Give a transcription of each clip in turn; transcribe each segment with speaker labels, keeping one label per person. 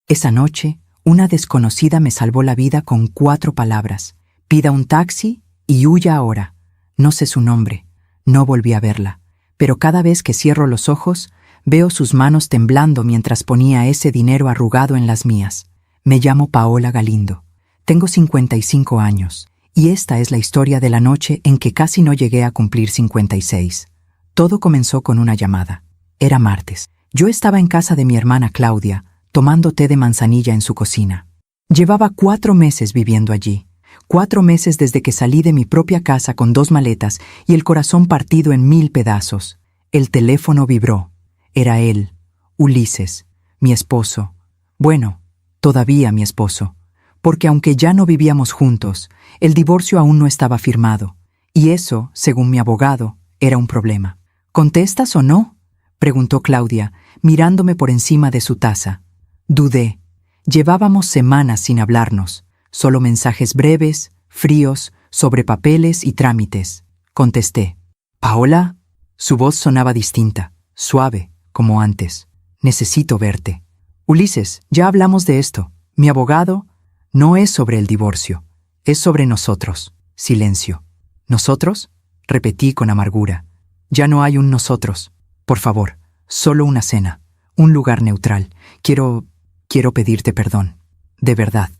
Speaker 1: Esa noche, una desconocida me salvó la vida con 4 palabras. Pida un taxi y huya ahora. No sé su nombre. No volví a verla. Pero cada vez que cierro los ojos, veo sus manos temblando mientras ponía ese dinero arrugado en las mías. Me llamo Paola Galindo. Tengo 55 años. Y esta es la historia de la noche en que casi no llegué a cumplir 56. Todo comenzó con una llamada. Era martes. Yo estaba en casa de mi hermana Claudia, tomando té de manzanilla en su cocina. Llevaba 4 meses viviendo allí. 4 meses desde que salí de mi propia casa con 2 maletas y el corazón partido en 1000 pedazos. El teléfono vibró. Era él, Ulises, mi esposo. Bueno, todavía mi esposo. Porque aunque ya no vivíamos juntos, el divorcio aún no estaba firmado. Y eso, según mi abogado, era un problema. ¿Contestas o no?, preguntó Claudia, mirándome por encima de su taza. Dudé. Llevábamos semanas sin hablarnos, solo mensajes breves, fríos, sobre papeles y trámites. Contesté. ¿Paola? Su voz sonaba distinta, suave, como antes. Necesito verte. Ulises, ya hablamos de esto. Mi abogado no es sobre el divorcio, es sobre nosotros. Silencio. ¿Nosotros? Repetí con amargura. Ya no hay un nosotros. Por favor, solo una cena, un lugar neutral. Quiero pedirte perdón. De verdad,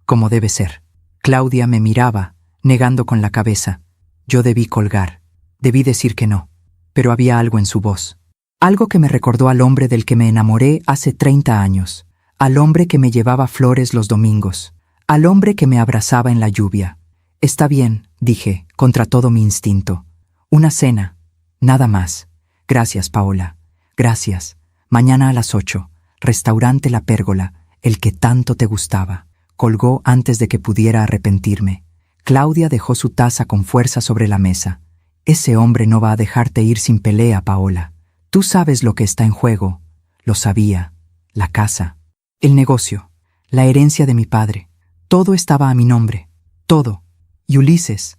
Speaker 1: como debe ser. Claudia me miraba, negando con la cabeza. Yo debí colgar. Debí decir que no. Pero había algo en su voz. Algo que me recordó al hombre del que me enamoré hace 30 años. Al hombre que me llevaba flores los domingos. Al hombre que me abrazaba en la lluvia. Está bien, dije, contra todo mi instinto. Una cena. Nada más. Gracias, Paola. Gracias. Mañana a las 8. Restaurante La Pérgola, el que tanto te gustaba. Colgó antes de que pudiera arrepentirme. Claudia dejó su taza con fuerza sobre la mesa. Ese hombre no va a dejarte ir sin pelea, Paola. Tú sabes lo que está en juego. Lo sabía. La casa. El negocio. La herencia de mi padre. Todo estaba a mi nombre. Todo. Y Ulises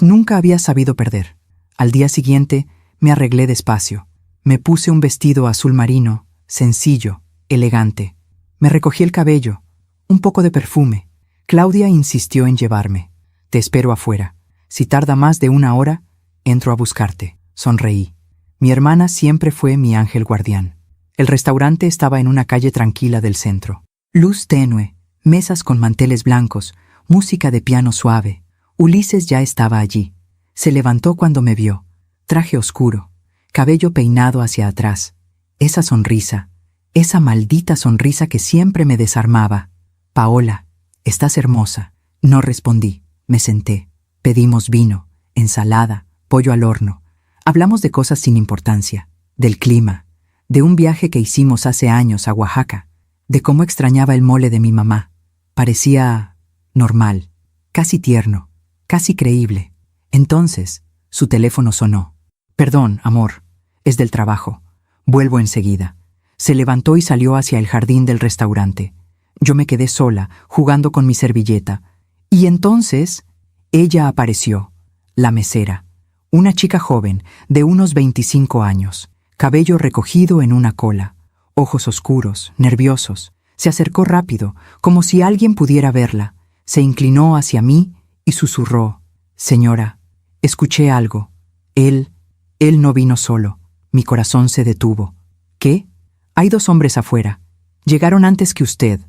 Speaker 1: nunca había sabido perder. Al día siguiente, me arreglé despacio. Me puse un vestido azul marino, sencillo, elegante. Me recogí el cabello, un poco de perfume. Claudia insistió en llevarme. Te espero afuera. Si tarda más de 1 hora, entro a buscarte. Sonreí. Mi hermana siempre fue mi ángel guardián. El restaurante estaba en una calle tranquila del centro. Luz tenue, mesas con manteles blancos, música de piano suave. Ulises ya estaba allí. Se levantó cuando me vio. Traje oscuro, cabello peinado hacia atrás. Esa sonrisa, esa maldita sonrisa que siempre me desarmaba. Paola, estás hermosa. No respondí. Me senté. Pedimos vino, ensalada, pollo al horno. Hablamos de cosas sin importancia, del clima, de un viaje que hicimos hace años a Oaxaca, de cómo extrañaba el mole de mi mamá. Parecía normal, casi tierno, casi creíble. Entonces, su teléfono sonó. Perdón, amor, es del trabajo. Vuelvo enseguida. Se levantó y salió hacia el jardín del restaurante. Yo me quedé sola, jugando con mi servilleta. Y entonces, ella apareció, la mesera. Una chica joven, de unos 25 años, cabello recogido en una cola, ojos oscuros, nerviosos. Se acercó rápido, como si alguien pudiera verla. Se inclinó hacia mí y susurró. Señora, escuché algo. Él no vino solo. Mi corazón se detuvo. ¿Qué? Hay 2 hombres afuera. Llegaron antes que usted.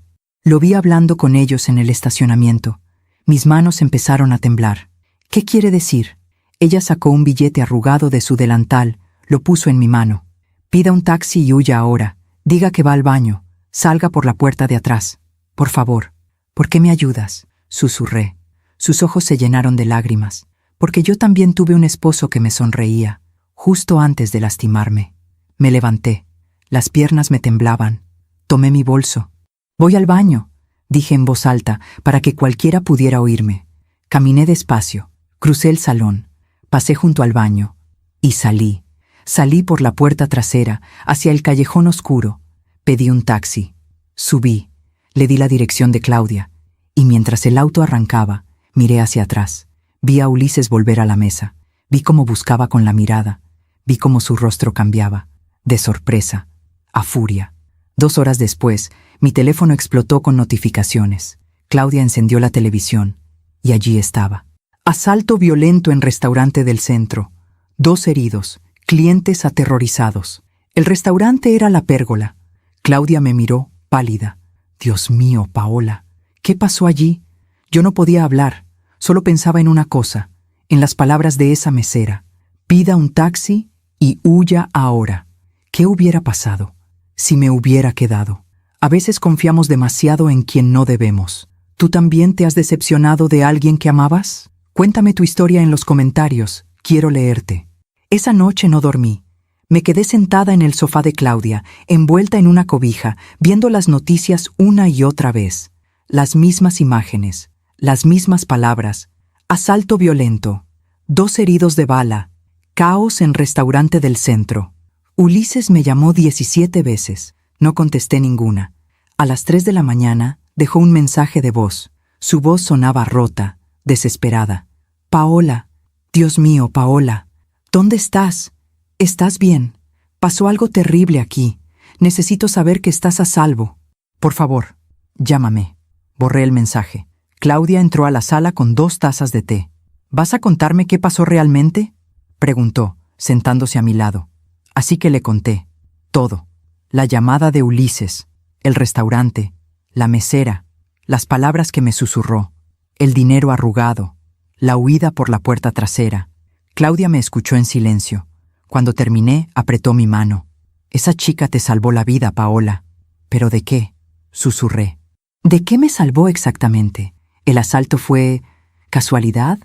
Speaker 1: Lo vi hablando con ellos en el estacionamiento. Mis manos empezaron a temblar. ¿Qué quiere decir? Ella sacó un billete arrugado de su delantal, lo puso en mi mano. Pida un taxi y huya ahora. Diga que va al baño. Salga por la puerta de atrás. Por favor. ¿Por qué me ayudas? Susurré. Sus ojos se llenaron de lágrimas. Porque yo también tuve un esposo que me sonreía, justo antes de lastimarme. Me levanté. Las piernas me temblaban. Tomé mi bolso. Voy al baño, dije en voz alta para que cualquiera pudiera oírme. Caminé despacio, crucé el salón, pasé junto al baño y salí. Salí por la puerta trasera, hacia el callejón oscuro. Pedí un taxi. Subí. Le di la dirección de Claudia. Y mientras el auto arrancaba, miré hacia atrás. Vi a Ulises volver a la mesa. Vi cómo buscaba con la mirada. Vi cómo su rostro cambiaba. De sorpresa. A furia. 2 horas después, Mi teléfono explotó con notificaciones. Claudia encendió la televisión y allí estaba. Asalto violento en restaurante del centro. 2 heridos, clientes aterrorizados. El restaurante era La Pérgola. Claudia me miró, pálida. Dios mío, Paola, ¿qué pasó allí? Yo no podía hablar, solo pensaba en una cosa, en las palabras de esa mesera. Pida un taxi y huya ahora. ¿Qué hubiera pasado si me hubiera quedado? A veces confiamos demasiado en quien no debemos. ¿Tú también te has decepcionado de alguien que amabas? Cuéntame tu historia en los comentarios, quiero leerte. Esa noche no dormí. Me quedé sentada en el sofá de Claudia, envuelta en una cobija, viendo las noticias una y otra vez. Las mismas imágenes, las mismas palabras. Asalto violento, 2 heridos de bala, caos en restaurante del centro. Ulises me llamó 17 veces. No contesté ninguna. A las 3 de la mañana dejó un mensaje de voz. Su voz sonaba rota, desesperada. Paola, Dios mío, Paola, ¿dónde estás? ¿Estás bien? Pasó algo terrible aquí. Necesito saber que estás a salvo. Por favor, llámame. Borré el mensaje. Claudia entró a la sala con 2 tazas de té. ¿Vas a contarme qué pasó realmente? Preguntó, sentándose a mi lado. Así que le conté. Todo. La llamada de Ulises, el restaurante, la mesera, las palabras que me susurró, el dinero arrugado, la huida por la puerta trasera. Claudia me escuchó en silencio. Cuando terminé, apretó mi mano. Esa chica te salvó la vida, Paola. ¿Pero de qué? Susurré. ¿De qué me salvó exactamente? ¿El asalto fue casualidad?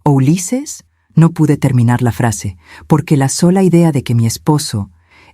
Speaker 1: ¿O Ulises? No pude terminar la frase, porque la sola idea de que mi esposo,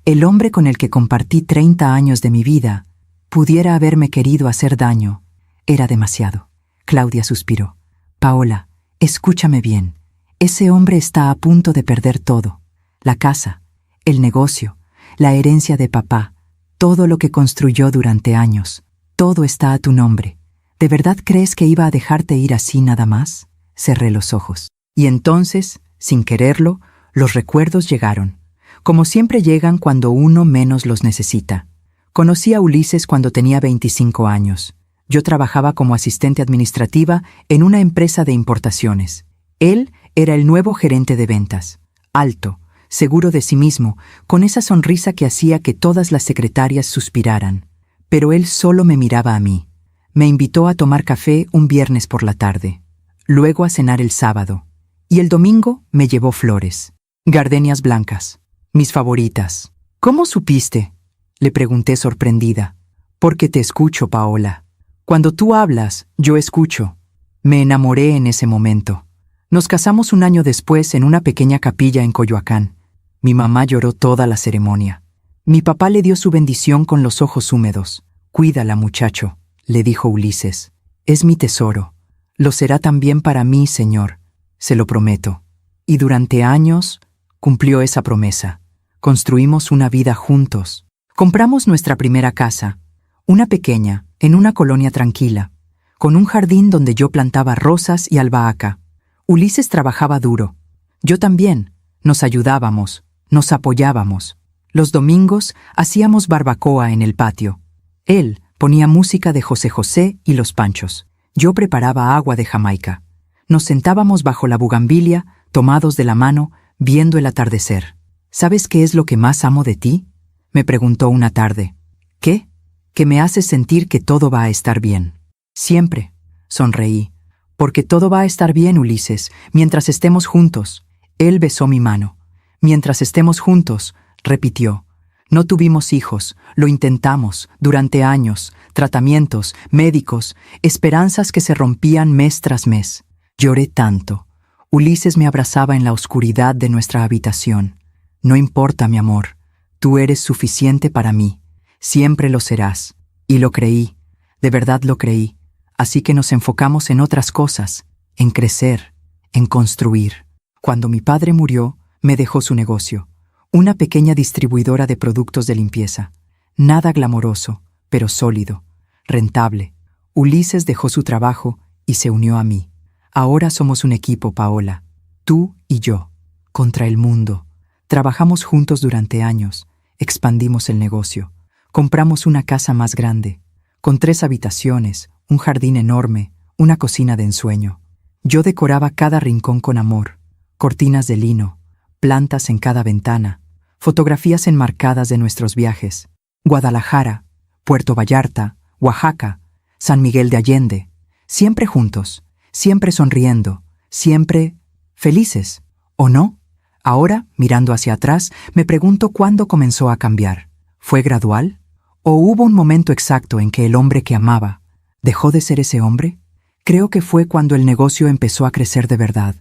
Speaker 1: el hombre con el que compartí 30 años de mi vida, pudiera haberme querido hacer daño, era demasiado. Claudia suspiró. Paola, escúchame bien. Ese hombre está a punto de perder todo. La casa, el negocio, la herencia de papá, todo lo que construyó durante años. Todo está a tu nombre. ¿De verdad crees que iba a dejarte ir así nada más? Cerré los ojos. Y entonces, sin quererlo, los recuerdos llegaron. Como siempre llegan cuando uno menos los necesita. Conocí a Ulises cuando tenía 25 años. Yo trabajaba como asistente administrativa en una empresa de importaciones. Él era el nuevo gerente de ventas. Alto, seguro de sí mismo, con esa sonrisa que hacía que todas las secretarias suspiraran. Pero él solo me miraba a mí. Me invitó a tomar café un viernes por la tarde. Luego a cenar el sábado. Y el domingo me llevó flores. Gardenias blancas. Mis favoritas. ¿Cómo supiste? Le pregunté sorprendida. Porque te escucho, Paola. Cuando tú hablas, yo escucho. Me enamoré en ese momento. Nos casamos un año después en una pequeña capilla en Coyoacán. Mi mamá lloró toda la ceremonia. Mi papá le dio su bendición con los ojos húmedos. Cuídala, muchacho, le dijo Ulises. Es mi tesoro. Lo será también para mí, señor. Se lo prometo. Y durante años cumplió esa promesa. Construimos una vida juntos. Compramos nuestra primera casa, una pequeña, en una colonia tranquila, con un jardín donde yo plantaba rosas y albahaca. Ulises trabajaba duro. Yo también. Nos ayudábamos, nos apoyábamos. Los domingos hacíamos barbacoa en el patio. Él ponía música de José José y Los Panchos. Yo preparaba agua de Jamaica. Nos sentábamos bajo la bugambilia, tomados de la mano, viendo el atardecer. ¿Sabes qué es lo que más amo de ti? Me preguntó una tarde. ¿Qué? Que me haces sentir que todo va a estar bien. Siempre, sonreí. Porque todo va a estar bien, Ulises, mientras estemos juntos. Él besó mi mano. Mientras estemos juntos, repitió. No tuvimos hijos, lo intentamos, durante años, tratamientos, médicos, esperanzas que se rompían mes tras mes. Lloré tanto. Ulises me abrazaba en la oscuridad de nuestra habitación. No importa, mi amor. Tú eres suficiente para mí. Siempre lo serás. Y lo creí. De verdad lo creí. Así que nos enfocamos en otras cosas, en crecer, en construir. Cuando mi padre murió, me dejó su negocio. Una pequeña distribuidora de productos de limpieza. Nada glamoroso, pero sólido, rentable. Ulises dejó su trabajo y se unió a mí. Ahora somos un equipo, Paola. Tú y yo. Contra el mundo. Trabajamos juntos durante años. Expandimos el negocio. Compramos una casa más grande. con 3 habitaciones, un jardín enorme, una cocina de ensueño. Yo decoraba cada rincón con amor, cortinas de lino, plantas en cada ventana, fotografías enmarcadas de nuestros viajes. Guadalajara, Puerto Vallarta, Oaxaca, San Miguel de Allende, siempre juntos, siempre sonriendo, siempre felices, ¿o no? Ahora, mirando hacia atrás, me pregunto cuándo comenzó a cambiar. ¿Fue gradual? ¿O hubo un momento exacto en que el hombre que amaba dejó de ser ese hombre? Creo que fue cuando el negocio empezó a crecer de verdad.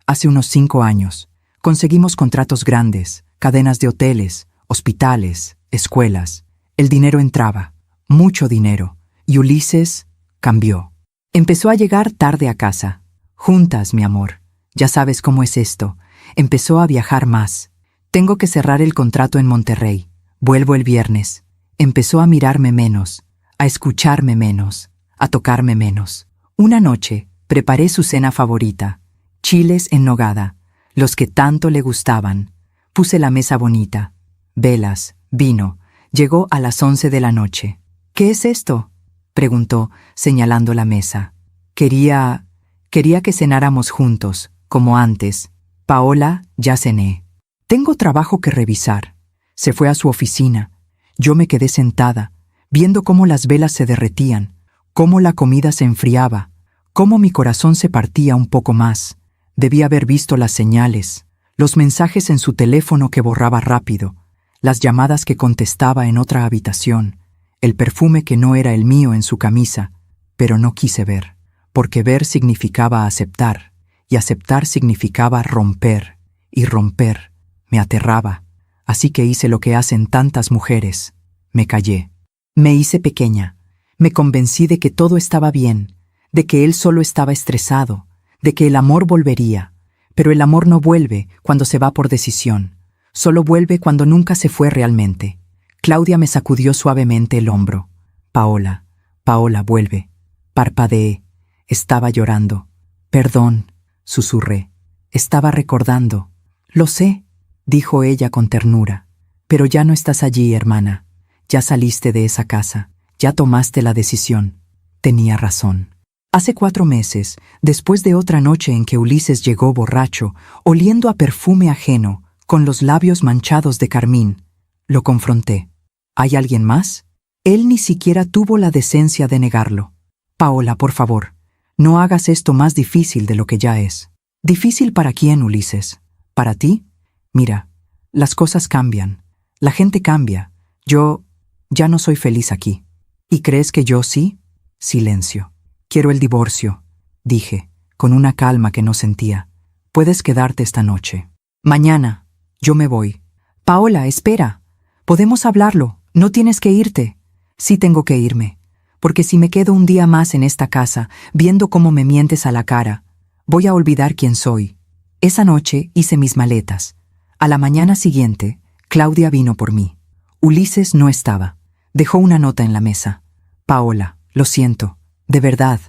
Speaker 1: Hace unos 5 años, conseguimos contratos grandes, cadenas de hoteles, hospitales, escuelas. El dinero entraba, mucho dinero, y Ulises cambió. Empezó a llegar tarde a casa. Juntas, mi amor. Ya sabes cómo es esto. Empezó a viajar más. Tengo que cerrar el contrato en Monterrey. Vuelvo el viernes. Empezó a mirarme menos, a escucharme menos, a tocarme menos. Una noche, preparé su cena favorita. Chiles en nogada, los que tanto le gustaban. Puse la mesa bonita. Velas, vino. Llegó a las 11 de la noche. ¿Qué es esto?, preguntó, señalando la mesa. Quería que cenáramos juntos, como antes. Paola, ya cené. Tengo trabajo que revisar. Se fue a su oficina. Yo me quedé sentada, viendo cómo las velas se derretían, cómo la comida se enfriaba, cómo mi corazón se partía un poco más. Debía haber visto las señales, los mensajes en su teléfono que borraba rápido, las llamadas que contestaba en otra habitación, el perfume que no era el mío en su camisa, pero no quise ver, porque ver significaba aceptar, y aceptar significaba romper, y romper me aterraba, así que hice lo que hacen tantas mujeres, me callé. Me hice pequeña, me convencí de que todo estaba bien, de que él solo estaba estresado, de que el amor volvería, pero el amor no vuelve cuando se va por decisión, solo vuelve cuando nunca se fue realmente. Claudia me sacudió suavemente el hombro. Paola, Paola, vuelve. Parpadeé. Estaba llorando. Perdón, susurré. Estaba recordando. Lo sé, dijo ella con ternura. Pero ya no estás allí, hermana. Ya saliste de esa casa. Ya tomaste la decisión. Tenía razón. Hace 4 meses, después de otra noche en que Ulises llegó borracho, oliendo a perfume ajeno, con los labios manchados de carmín, lo confronté. ¿Hay alguien más? Él ni siquiera tuvo la decencia de negarlo. Paola, por favor, no hagas esto más difícil de lo que ya es. ¿Difícil para quién, Ulises? ¿Para ti? Mira, las cosas cambian. La gente cambia. Yo ya no soy feliz aquí. ¿Y crees que yo sí? Silencio. Quiero el divorcio, dije, con una calma que no sentía. Puedes quedarte esta noche. Mañana, yo me voy. Paola, espera. Podemos hablarlo. No tienes que irte. Sí tengo que irme. Porque si me quedo un día más en esta casa, viendo cómo me mientes a la cara, voy a olvidar quién soy. Esa noche hice mis maletas. A la mañana siguiente, Claudia vino por mí. Ulises no estaba. Dejó una nota en la mesa. Paola, lo siento. De verdad.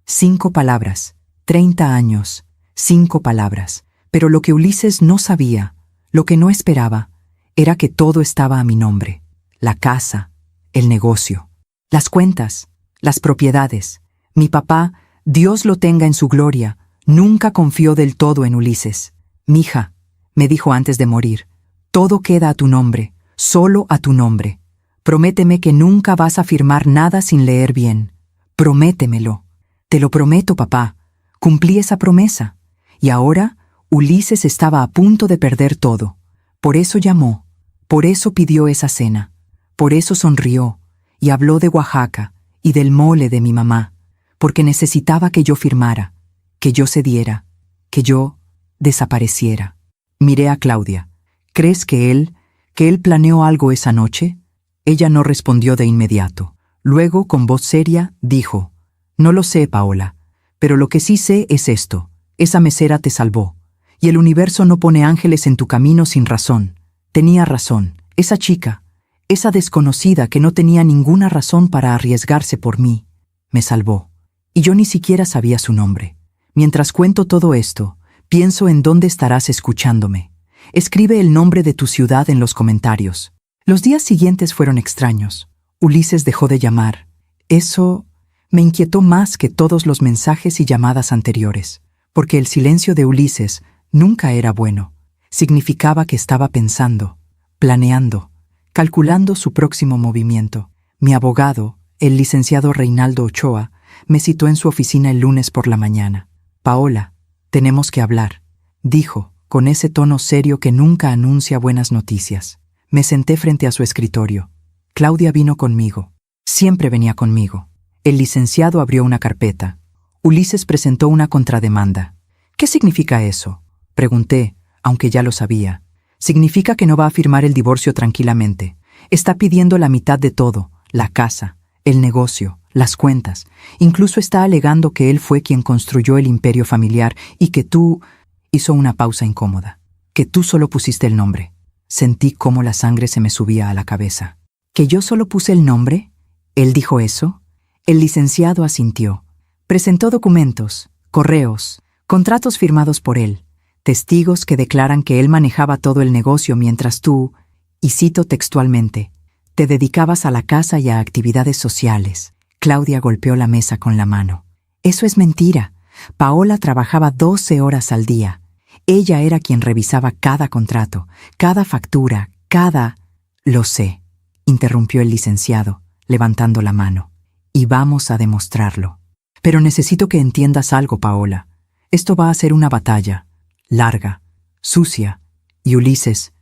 Speaker 1: 5 palabras. 30 años. 5 palabras. Pero lo que Ulises no sabía, lo que no esperaba, era que todo estaba a mi nombre. La casa, el negocio, las cuentas, las propiedades. Mi papá, Dios lo tenga en su gloria, nunca confió del todo en Ulises. Mija, me dijo antes de morir, todo queda a tu nombre, solo a tu nombre. Prométeme que nunca vas a firmar nada sin leer bien. Prométemelo. Te lo prometo, papá. Cumplí esa promesa. Y ahora, Ulises estaba a punto de perder todo. Por eso llamó, por eso pidió esa cena, por eso sonrió y habló de Oaxaca y del mole de mi mamá, porque necesitaba que yo firmara, que yo cediera, que yo desapareciera. Miré a Claudia. ¿Crees que él planeó algo esa noche? Ella no respondió de inmediato. Luego, con voz seria, dijo, no lo sé, Paola, pero lo que sí sé es esto. Esa mesera te salvó, y el universo no pone ángeles en tu camino sin razón. Tenía razón, esa chica, esa desconocida que no tenía ninguna razón para arriesgarse por mí, me salvó. Y yo ni siquiera sabía su nombre. Mientras cuento todo esto, pienso en dónde estarás escuchándome. Escribe el nombre de tu ciudad en los comentarios. Los días siguientes fueron extraños. Ulises dejó de llamar. Eso me inquietó más que todos los mensajes y llamadas anteriores, porque el silencio de Ulises nunca era bueno. Significaba que estaba pensando, planeando, calculando su próximo movimiento. Mi abogado, el licenciado Reinaldo Ochoa, me citó en su oficina el lunes por la mañana. «Paola, tenemos que hablar», dijo, con ese tono serio que nunca anuncia buenas noticias. Me senté frente a su escritorio. Claudia vino conmigo. Siempre venía conmigo. El licenciado abrió una carpeta. Ulises presentó una contrademanda. «¿Qué significa eso?», pregunté, aunque ya lo sabía. «Significa que no va a firmar el divorcio tranquilamente. Está pidiendo la mitad de todo, la casa, el negocio, las cuentas. Incluso está alegando que él fue quien construyó el imperio familiar y que tú...» Hizo una pausa incómoda. «Que tú solo pusiste el nombre». Sentí cómo la sangre se me subía a la cabeza. ¿Que yo solo puse el nombre? ¿Él dijo eso? El licenciado asintió. Presentó documentos, correos, contratos firmados por él, testigos que declaran que él manejaba todo el negocio mientras tú, y cito textualmente, te dedicabas a la casa y a actividades sociales. Claudia golpeó la mesa con la mano. Eso es mentira. Paola trabajaba 12 horas al día. Ella era quien revisaba cada contrato, cada factura, cada... Lo sé, interrumpió el licenciado, levantando la mano. Y vamos a demostrarlo. Pero necesito que entiendas algo, Paola. Esto va a ser una batalla, larga, sucia. Y Ulises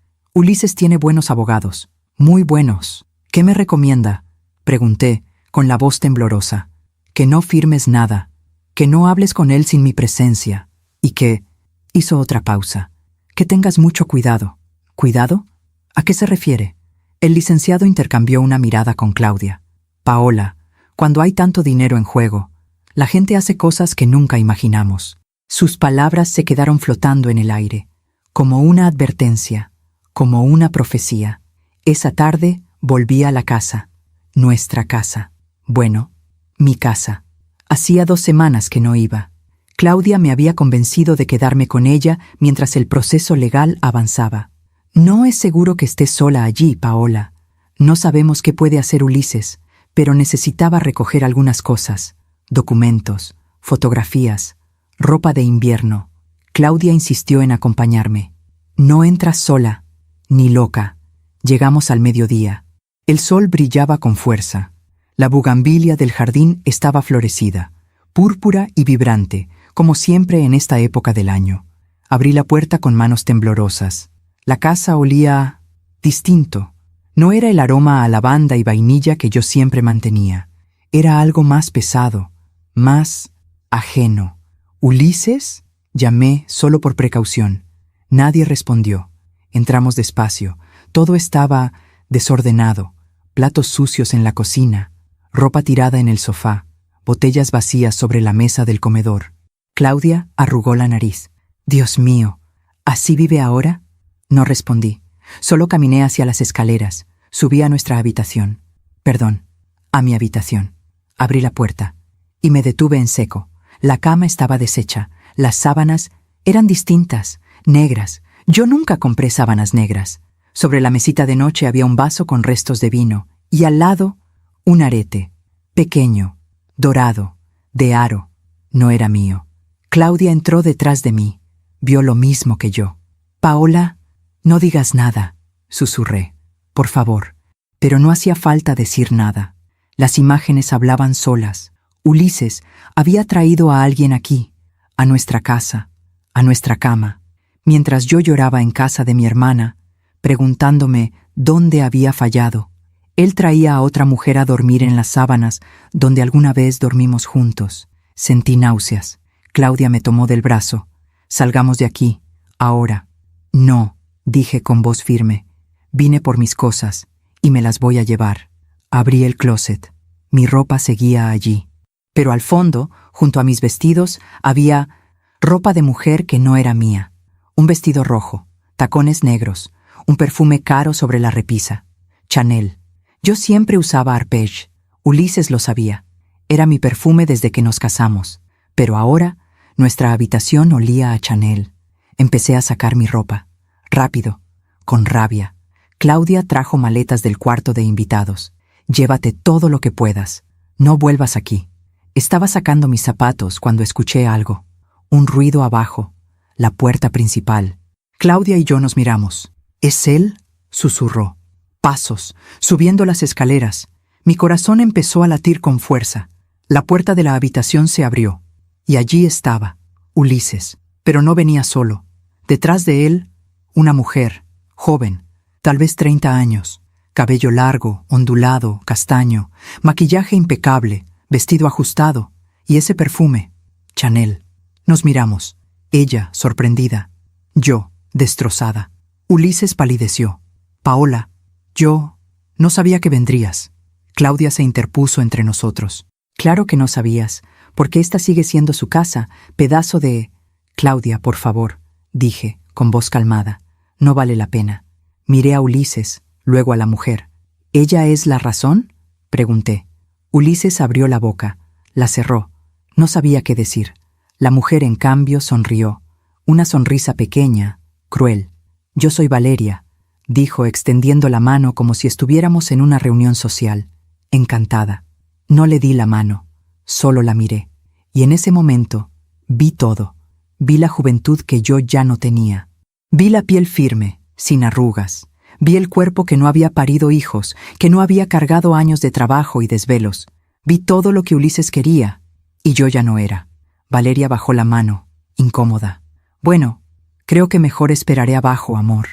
Speaker 1: tiene buenos abogados, muy buenos. ¿Qué me recomienda?, pregunté, con la voz temblorosa. Que no firmes nada, que no hables con él sin mi presencia, y que... Hizo otra pausa. Que tengas mucho cuidado. ¿Cuidado? ¿A qué se refiere? El licenciado intercambió una mirada con Claudia. Paola, cuando hay tanto dinero en juego, la gente hace cosas que nunca imaginamos. Sus palabras se quedaron flotando en el aire, como una advertencia, como una profecía. Esa tarde volví a la casa, nuestra casa. Bueno, mi casa. Hacía 2 semanas que no iba. Claudia me había convencido de quedarme con ella mientras el proceso legal avanzaba. No es seguro que esté sola allí, Paola. No sabemos qué puede hacer Ulises, pero necesitaba recoger algunas cosas, documentos, fotografías, ropa de invierno. Claudia insistió en acompañarme. No entras sola, ni loca. Llegamos al mediodía. El sol brillaba con fuerza. La bugambilia del jardín estaba florecida, púrpura y vibrante, como siempre en esta época del año. Abrí la puerta con manos temblorosas. La casa olía distinto. No era el aroma a lavanda y vainilla que yo siempre mantenía. Era algo más pesado, más ajeno. ¿Ulises?, llamé solo por precaución. Nadie respondió. Entramos despacio. Todo estaba desordenado. Platos sucios en la cocina, ropa tirada en el sofá, botellas vacías sobre la mesa del comedor. Claudia arrugó la nariz. «Dios mío, ¿así vive ahora?». No respondí. Solo caminé hacia las escaleras. Subí a nuestra habitación. Perdón, a mi habitación. Abrí la puerta y me detuve en seco. La cama estaba deshecha. Las sábanas eran distintas, negras. Yo nunca compré sábanas negras. Sobre la mesita de noche había un vaso con restos de vino y al lado un arete, pequeño, dorado, de aro. No era mío. Claudia entró detrás de mí. Vio lo mismo que yo. «Paola, no digas nada», susurré. «Por favor». Pero no hacía falta decir nada. Las imágenes hablaban solas. Ulises había traído a alguien aquí, a nuestra casa, a nuestra cama, mientras yo lloraba en casa de mi hermana, preguntándome dónde había fallado. Él traía a otra mujer a dormir en las sábanas donde alguna vez dormimos juntos. Sentí náuseas. Claudia me tomó del brazo. «Salgamos de aquí, ahora». «No», dije con voz firme. «Vine por mis cosas, y me las voy a llevar». Abrí el closet. Mi ropa seguía allí. Pero al fondo, junto a mis vestidos, había ropa de mujer que no era mía. Un vestido rojo, tacones negros, un perfume caro sobre la repisa. Chanel. Yo siempre usaba Arpege. Ulises lo sabía. Era mi perfume desde que nos casamos. Pero ahora, nuestra habitación olía a Chanel. Empecé a sacar mi ropa. Rápido, con rabia. Claudia trajo maletas del cuarto de invitados. «Llévate todo lo que puedas. No vuelvas aquí. Estaba sacando mis zapatos cuando escuché algo. Un ruido abajo. La puerta principal. Claudia y yo nos miramos. ¿Es él?, susurró. Pasos, subiendo las escaleras. Mi corazón empezó a latir con fuerza. La puerta de la habitación se abrió. Y allí estaba, Ulises. Pero no venía solo. Detrás de él, una mujer, joven, tal vez 30 años. Cabello largo, ondulado, castaño, maquillaje impecable, vestido ajustado, y ese perfume, Chanel. Nos miramos, ella sorprendida, yo destrozada. Ulises palideció. Paola, yo no sabía que vendrías. Claudia se interpuso entre nosotros. Claro que no sabías, porque esta sigue siendo su casa, pedazo de... Claudia, por favor, dije, con voz calmada. No vale la pena. Miré a Ulises, luego a la mujer. ¿Ella es la razón?, pregunté. Ulises abrió la boca, la cerró. No sabía qué decir. La mujer, en cambio, sonrió. Una sonrisa pequeña, cruel. Yo soy Valeria, dijo, extendiendo la mano como si estuviéramos en una reunión social. Encantada. No le di la mano, solo la miré. Y en ese momento, vi todo. Vi la juventud que yo ya no tenía. Vi la piel firme, sin arrugas. Vi el cuerpo que no había parido hijos, que no había cargado años de trabajo y desvelos. Vi todo lo que Ulises quería, y yo ya no era. Valeria bajó la mano, incómoda. Bueno, creo que mejor esperaré abajo, amor.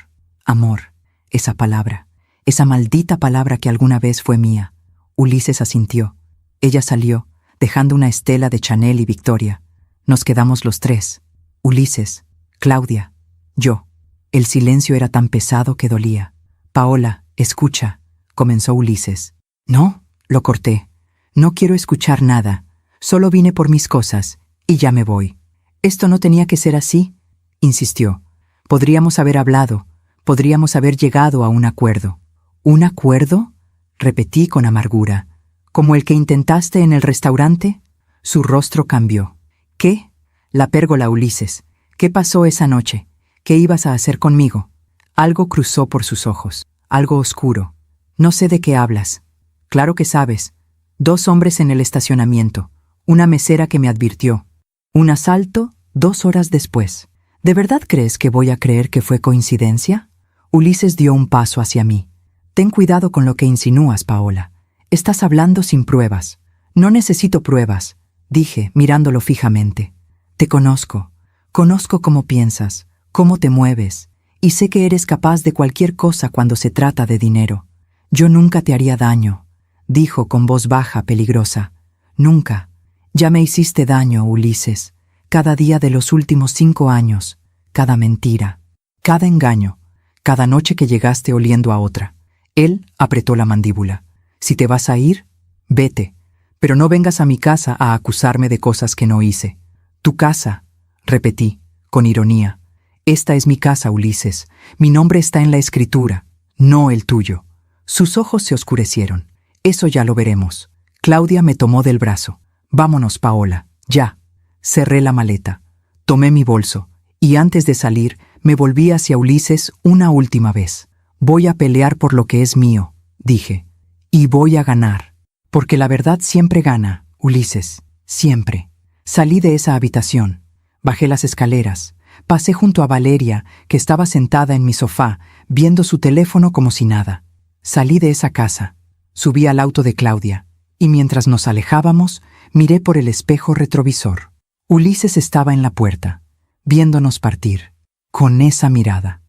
Speaker 1: Amor, esa palabra, esa maldita palabra que alguna vez fue mía. Ulises asintió. Ella salió, dejando una estela de Chanel y Victoria. Nos quedamos los tres. Ulises, Claudia, yo. El silencio era tan pesado que dolía. Paola, escucha, comenzó Ulises. No, lo corté. No quiero escuchar nada. Solo vine por mis cosas, y ya me voy. Esto no tenía que ser así, insistió. Podríamos haber hablado, podríamos haber llegado a un acuerdo. ¿Un acuerdo?, repetí con amargura. ¿Como el que intentaste en el restaurante? Su rostro cambió. ¿Qué? La pérgola, Ulises. ¿Qué pasó esa noche? ¿Qué ibas a hacer conmigo? Algo cruzó por sus ojos, algo oscuro. No sé de qué hablas. Claro que sabes. 2 hombres en el estacionamiento, una mesera que me advirtió. Un asalto 2 horas después. ¿De verdad crees que voy a creer que fue coincidencia? Ulises dio un paso hacia mí. Ten cuidado con lo que insinúas, Paola. Estás hablando sin pruebas. No necesito pruebas, dije, mirándolo fijamente. Te conozco. Conozco cómo piensas, cómo te mueves, y sé que eres capaz de cualquier cosa cuando se trata de dinero. Yo nunca te haría daño, dijo con voz baja, peligrosa. Nunca. Ya me hiciste daño, Ulises. Cada día de los últimos 5 años, cada mentira, cada engaño, cada noche que llegaste oliendo a otra. Él apretó la mandíbula. Si te vas a ir, vete, pero no vengas a mi casa a acusarme de cosas que no hice. Tu casa, repetí, con ironía. Esta es mi casa, Ulises. Mi nombre está en la escritura, no el tuyo. Sus ojos se oscurecieron. Eso ya lo veremos. Claudia me tomó del brazo. Vámonos, Paola, ya. Cerré la maleta. Tomé mi bolso, y antes de salir, me volví hacia Ulises una última vez. Voy a pelear por lo que es mío, dije. Y voy a ganar. Porque la verdad siempre gana, Ulises. Siempre. Salí de esa habitación. Bajé las escaleras. Pasé junto a Valeria, que estaba sentada en mi sofá, viendo su teléfono como si nada. Salí de esa casa. Subí al auto de Claudia. Y mientras nos alejábamos, miré por el espejo retrovisor. Ulises estaba en la puerta, viéndonos partir. Con esa mirada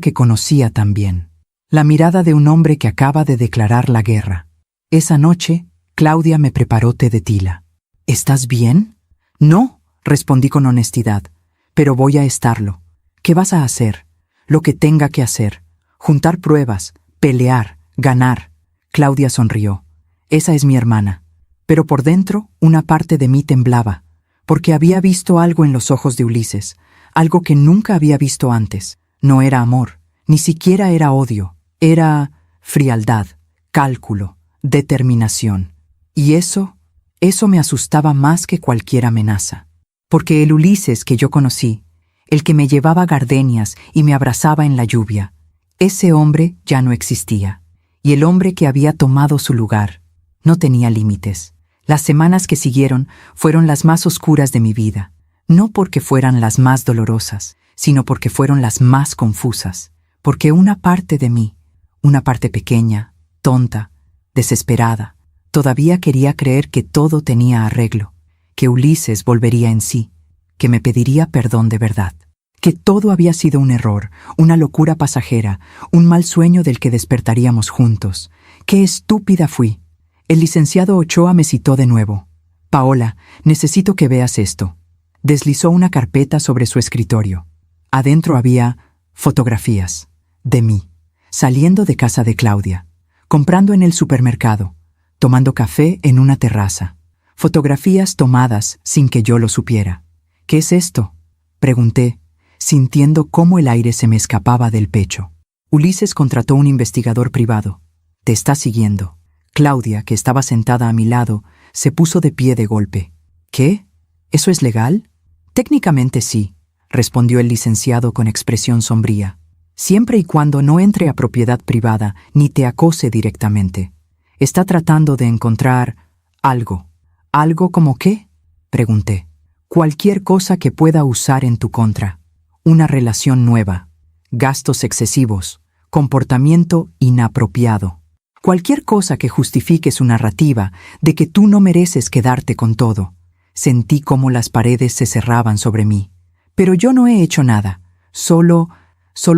Speaker 1: que conocía tan bien. La mirada de un hombre que acaba de declarar la guerra. Esa noche, Claudia me preparó té de tila. ¿Estás bien? No, respondí con honestidad, pero voy a estarlo. ¿Qué vas a hacer? Lo que tenga que hacer. Juntar pruebas, pelear, ganar. Claudia sonrió. Esa es mi hermana. Pero por dentro, una parte de mí temblaba, porque había visto algo en los ojos de Ulises, algo que nunca había visto antes. No era amor, ni siquiera era odio. Era frialdad, cálculo, determinación. Y eso me asustaba más que cualquier amenaza. Porque el Ulises que yo conocí, el que me llevaba gardenias y me abrazaba en la lluvia, ese hombre ya no existía. Y el hombre que había tomado su lugar, No tenía límites. Las semanas que siguieron fueron las más oscuras de mi vida, no porque fueran las más dolorosas, sino porque fueron las más confusas, porque una parte de mí, una parte pequeña, tonta, desesperada, todavía quería creer que todo tenía arreglo, que Ulises volvería en sí, que me pediría perdón de verdad, que todo había sido un error, una locura pasajera, un mal sueño del que despertaríamos juntos. ¡Qué estúpida fui! El licenciado Ochoa me citó de nuevo. «Paola, necesito que veas esto». Deslizó una carpeta sobre su escritorio. Adentro había fotografías de mí, saliendo de casa de Claudia, comprando en el supermercado, tomando café en una terraza. Fotografías tomadas sin que yo lo supiera. «¿Qué es esto?», pregunté, sintiendo cómo el aire se me escapaba del pecho. Ulises contrató un investigador privado. «Te está siguiendo». Claudia, que estaba sentada a mi lado, se puso de pie de golpe. «¿Qué? ¿Eso es legal?» «Técnicamente sí», respondió el licenciado con expresión sombría, «siempre y cuando no entre a propiedad privada ni te acose directamente. Está tratando de encontrar algo». «¿Algo como qué?», pregunté. «Cualquier cosa que pueda usar en tu contra. Una relación nueva, gastos excesivos, comportamiento inapropiado. Cualquier cosa que justifique su narrativa de que tú no mereces quedarte con todo». Sentí cómo las paredes se cerraban sobre mí. «Pero yo no he hecho nada. Solo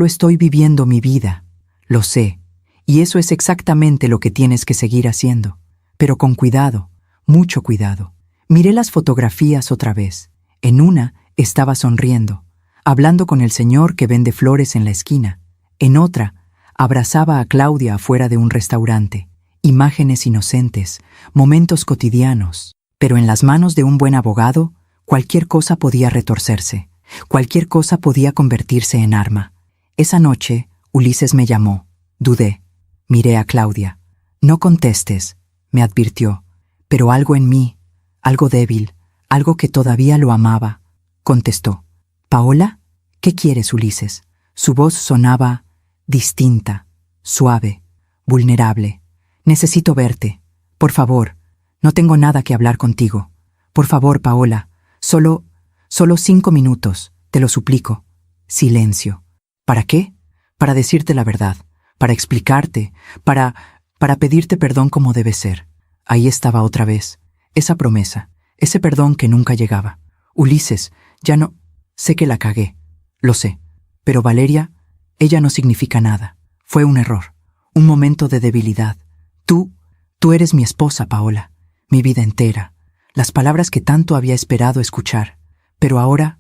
Speaker 1: estoy viviendo mi vida. Lo sé. Y eso es exactamente lo que tienes que seguir haciendo. Pero con cuidado, mucho cuidado». Miré las fotografías otra vez. En una estaba sonriendo, hablando con el señor que vende flores en la esquina. En otra, abrazaba a Claudia afuera de un restaurante. Imágenes inocentes, momentos cotidianos. Pero en las manos de un buen abogado, cualquier cosa podía retorcerse, cualquier cosa podía convertirse en arma. Esa noche, Ulises me llamó. Dudé. Miré a Claudia. «No contestes», me advirtió, pero algo en mí, algo débil, algo que todavía lo amaba, contestó. «¿Paola? ¿Qué quieres, Ulises?» Su voz sonaba distinta, suave, vulnerable. «Necesito verte. Por favor. No tengo nada que hablar contigo. Por favor, Paola. Solo 5 minutos, te lo suplico». Silencio. ¿Para qué? Para decirte la verdad, para explicarte, para pedirte perdón como debe ser. Ahí estaba otra vez, esa promesa, ese perdón que nunca llegaba. «Ulises, ya no... Sé que la cagué, lo sé. Pero Valeria, ella no significa nada. Fue un error, un momento de debilidad. Tú eres mi esposa, Paola. Mi vida entera, las palabras que tanto había esperado escuchar, pero ahora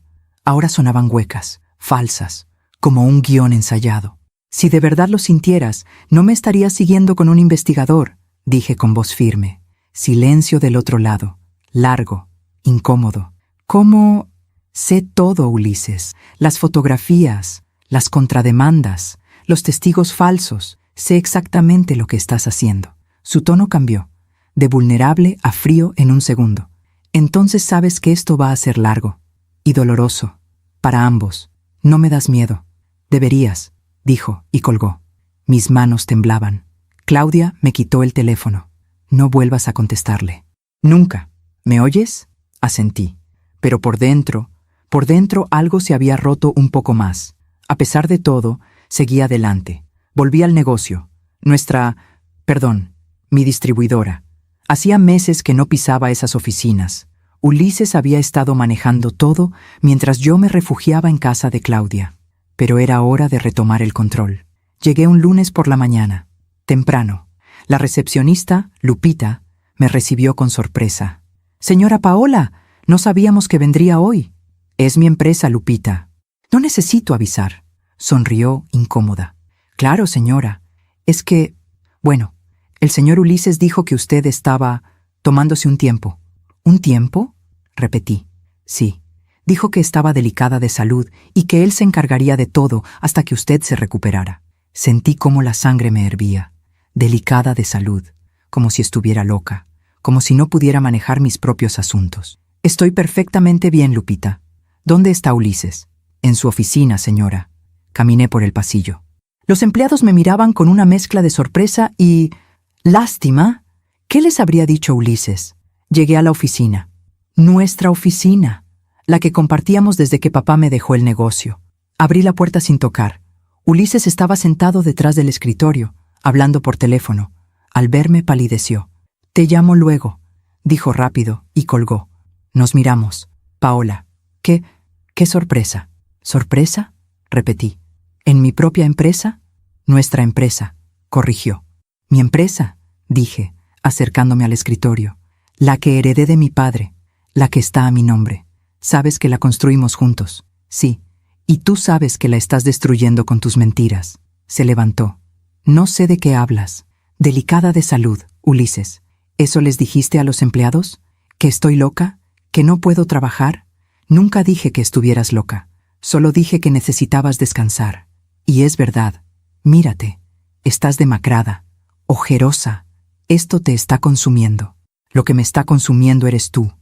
Speaker 1: sonaban huecas, falsas, como un guión ensayado. «Si de verdad lo sintieras, no me estarías siguiendo con un investigador», dije con voz firme. Silencio del otro lado, largo, incómodo. «¿Cómo?» «Sé todo, Ulises, las fotografías, las contrademandas, los testigos falsos, sé exactamente lo que estás haciendo». Su tono cambió, de vulnerable a frío en un segundo. «Entonces sabes que esto va a ser largo y doloroso para ambos. No me das miedo». «Deberías», dijo y colgó. Mis manos temblaban. Claudia me quitó el teléfono. «No vuelvas a contestarle». «Nunca. ¿Me oyes?», asentí. Pero por dentro algo se había roto un poco más. A pesar de todo, seguí adelante. Volví al negocio. Mi distribuidora. Hacía meses que no pisaba esas oficinas. Ulises había estado manejando todo mientras yo me refugiaba en casa de Claudia. Pero era hora de retomar el control. Llegué un lunes por la mañana, temprano. La recepcionista, Lupita, me recibió con sorpresa. «Señora Paola, no sabíamos que vendría hoy». «Es mi empresa, Lupita. No necesito avisar», sonrió incómoda. «Claro, señora. Es que... Bueno, el señor Ulises dijo que usted estaba tomándose un tiempo». «¿Un tiempo?», repetí. «Sí. Dijo que estaba delicada de salud y que él se encargaría de todo hasta que usted se recuperara». Sentí cómo la sangre me hervía. Delicada de salud, como si estuviera loca, como si no pudiera manejar mis propios asuntos. «Estoy perfectamente bien, Lupita. ¿Dónde está Ulises?» «En su oficina, señora». Caminé por el pasillo. Los empleados me miraban con una mezcla de sorpresa y... lástima. ¿Qué les habría dicho Ulises? Llegué a la oficina. Nuestra oficina, la que compartíamos desde que papá me dejó el negocio. Abrí la puerta sin tocar. Ulises estaba sentado detrás del escritorio, hablando por teléfono. Al verme palideció. «Te llamo luego», dijo rápido y colgó. Nos miramos. «Paola, ¿qué sorpresa?» «¿Sorpresa?», repetí. «¿En mi propia empresa?» «Nuestra empresa», corrigió. «¿Mi empresa?», dije, acercándome al escritorio. «La que heredé de mi padre, la que está a mi nombre. Sabes que la construimos juntos». «Sí, y tú sabes que la estás destruyendo con tus mentiras». Se levantó. «No sé de qué hablas. Delicada de salud, Ulises. ¿Eso les dijiste a los empleados? ¿Que estoy loca? ¿Que no puedo trabajar?» «Nunca dije que estuvieras loca. Solo dije que necesitabas descansar. Y es verdad. Mírate. Estás demacrada, ojerosa. Esto te está consumiendo. Lo que me está consumiendo eres tú».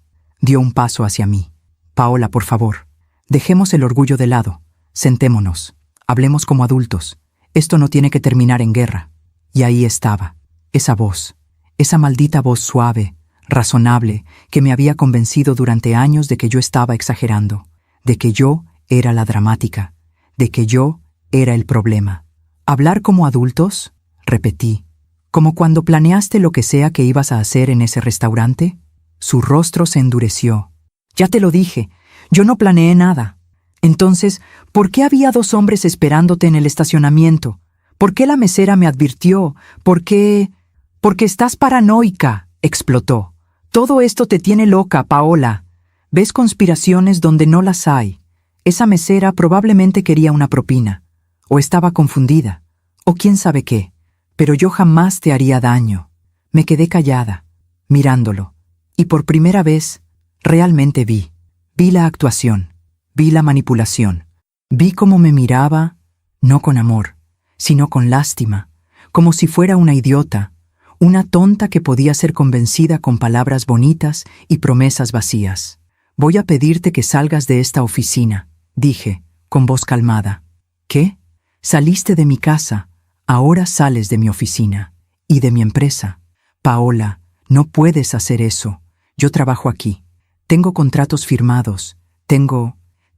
Speaker 1: Dio un paso hacia mí. «Paola, por favor. Dejemos el orgullo de lado. Sentémonos. Hablemos como adultos. Esto no tiene que terminar en guerra». Y ahí estaba, esa voz, esa maldita voz suave, razonable, que me había convencido durante años de que yo estaba exagerando, de que yo era la dramática, de que yo era el problema. «¿Hablar como adultos?», repetí. «¿Como cuando planeaste lo que sea que ibas a hacer en ese restaurante?». Su rostro se endureció. «Ya te lo dije, yo no planeé nada». «Entonces, ¿por qué había 2 hombres esperándote en el estacionamiento? ¿Por qué la mesera me advirtió? ¿Por qué...?» «Porque estás paranoica», explotó. «Todo esto te tiene loca, Paola. Ves conspiraciones donde no las hay. Esa mesera probablemente quería una propina. O estaba confundida. O quién sabe qué. Pero yo jamás te haría daño». Me quedé callada, mirándolo. Y por primera vez, realmente vi la actuación, vi la manipulación. Vi cómo me miraba, no con amor, sino con lástima, como si fuera una idiota, una tonta que podía ser convencida con palabras bonitas y promesas vacías. «Voy a pedirte que salgas de esta oficina», dije, con voz calmada. «¿Qué? Saliste de mi casa, ahora sales de mi oficina y de mi empresa». «Paola, no puedes hacer eso. Yo trabajo aquí. Tengo contratos firmados.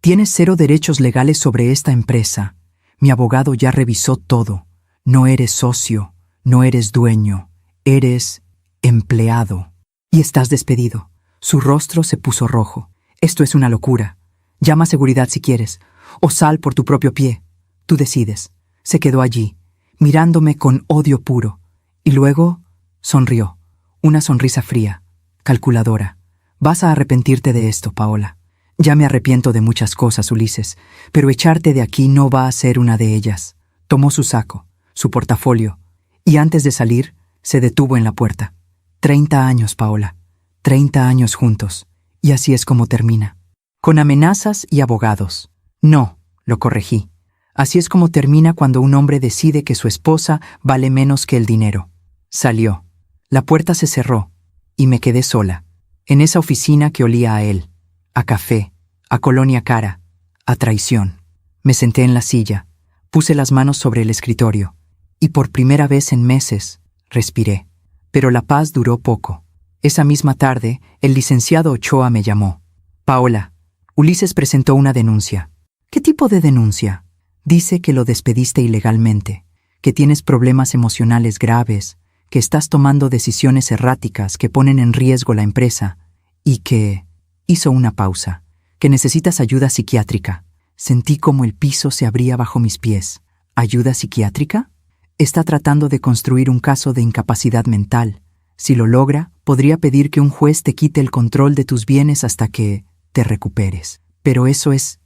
Speaker 1: Tienes 0 derechos legales sobre esta empresa. Mi abogado ya revisó todo. No eres socio, no eres dueño, eres empleado. Y estás despedido». Su rostro se puso rojo. «Esto es una locura. Llama a seguridad si quieres, o sal por tu propio pie. Tú decides». Se quedó allí, mirándome con odio puro, y luego sonrió, una sonrisa fría, calculadora. «Vas a arrepentirte de esto, Paola. Ya me arrepiento de muchas cosas, Ulises, pero echarte de aquí no va a ser una de ellas». Tomó su saco, su portafolio, y antes de salir, se detuvo en la puerta. 30 años, Paola. 30 años juntos. Y así es como termina. Con amenazas y abogados. «No», lo corregí. «Así es como termina cuando un hombre decide que su esposa vale menos que el dinero». Salió. La puerta se cerró, y me quedé sola, en esa oficina que olía a él, a café, a colonia cara, a traición. Me senté en la silla, puse las manos sobre el escritorio, y por primera vez en meses, respiré. Pero la paz duró poco. Esa misma tarde, el licenciado Ochoa me llamó. «Paola, Ulises presentó una denuncia». «¿Qué tipo de denuncia?». «Dice que lo despediste ilegalmente, que tienes problemas emocionales graves, que estás tomando decisiones erráticas que ponen en riesgo la empresa y que...». Hizo una pausa. «Que necesitas ayuda psiquiátrica». Sentí como el piso se abría bajo mis pies. ¿Ayuda psiquiátrica? Está tratando de construir un caso de incapacidad mental. Si lo logra, podría pedir que un juez te quite el control de tus bienes hasta que te recuperes. Pero eso es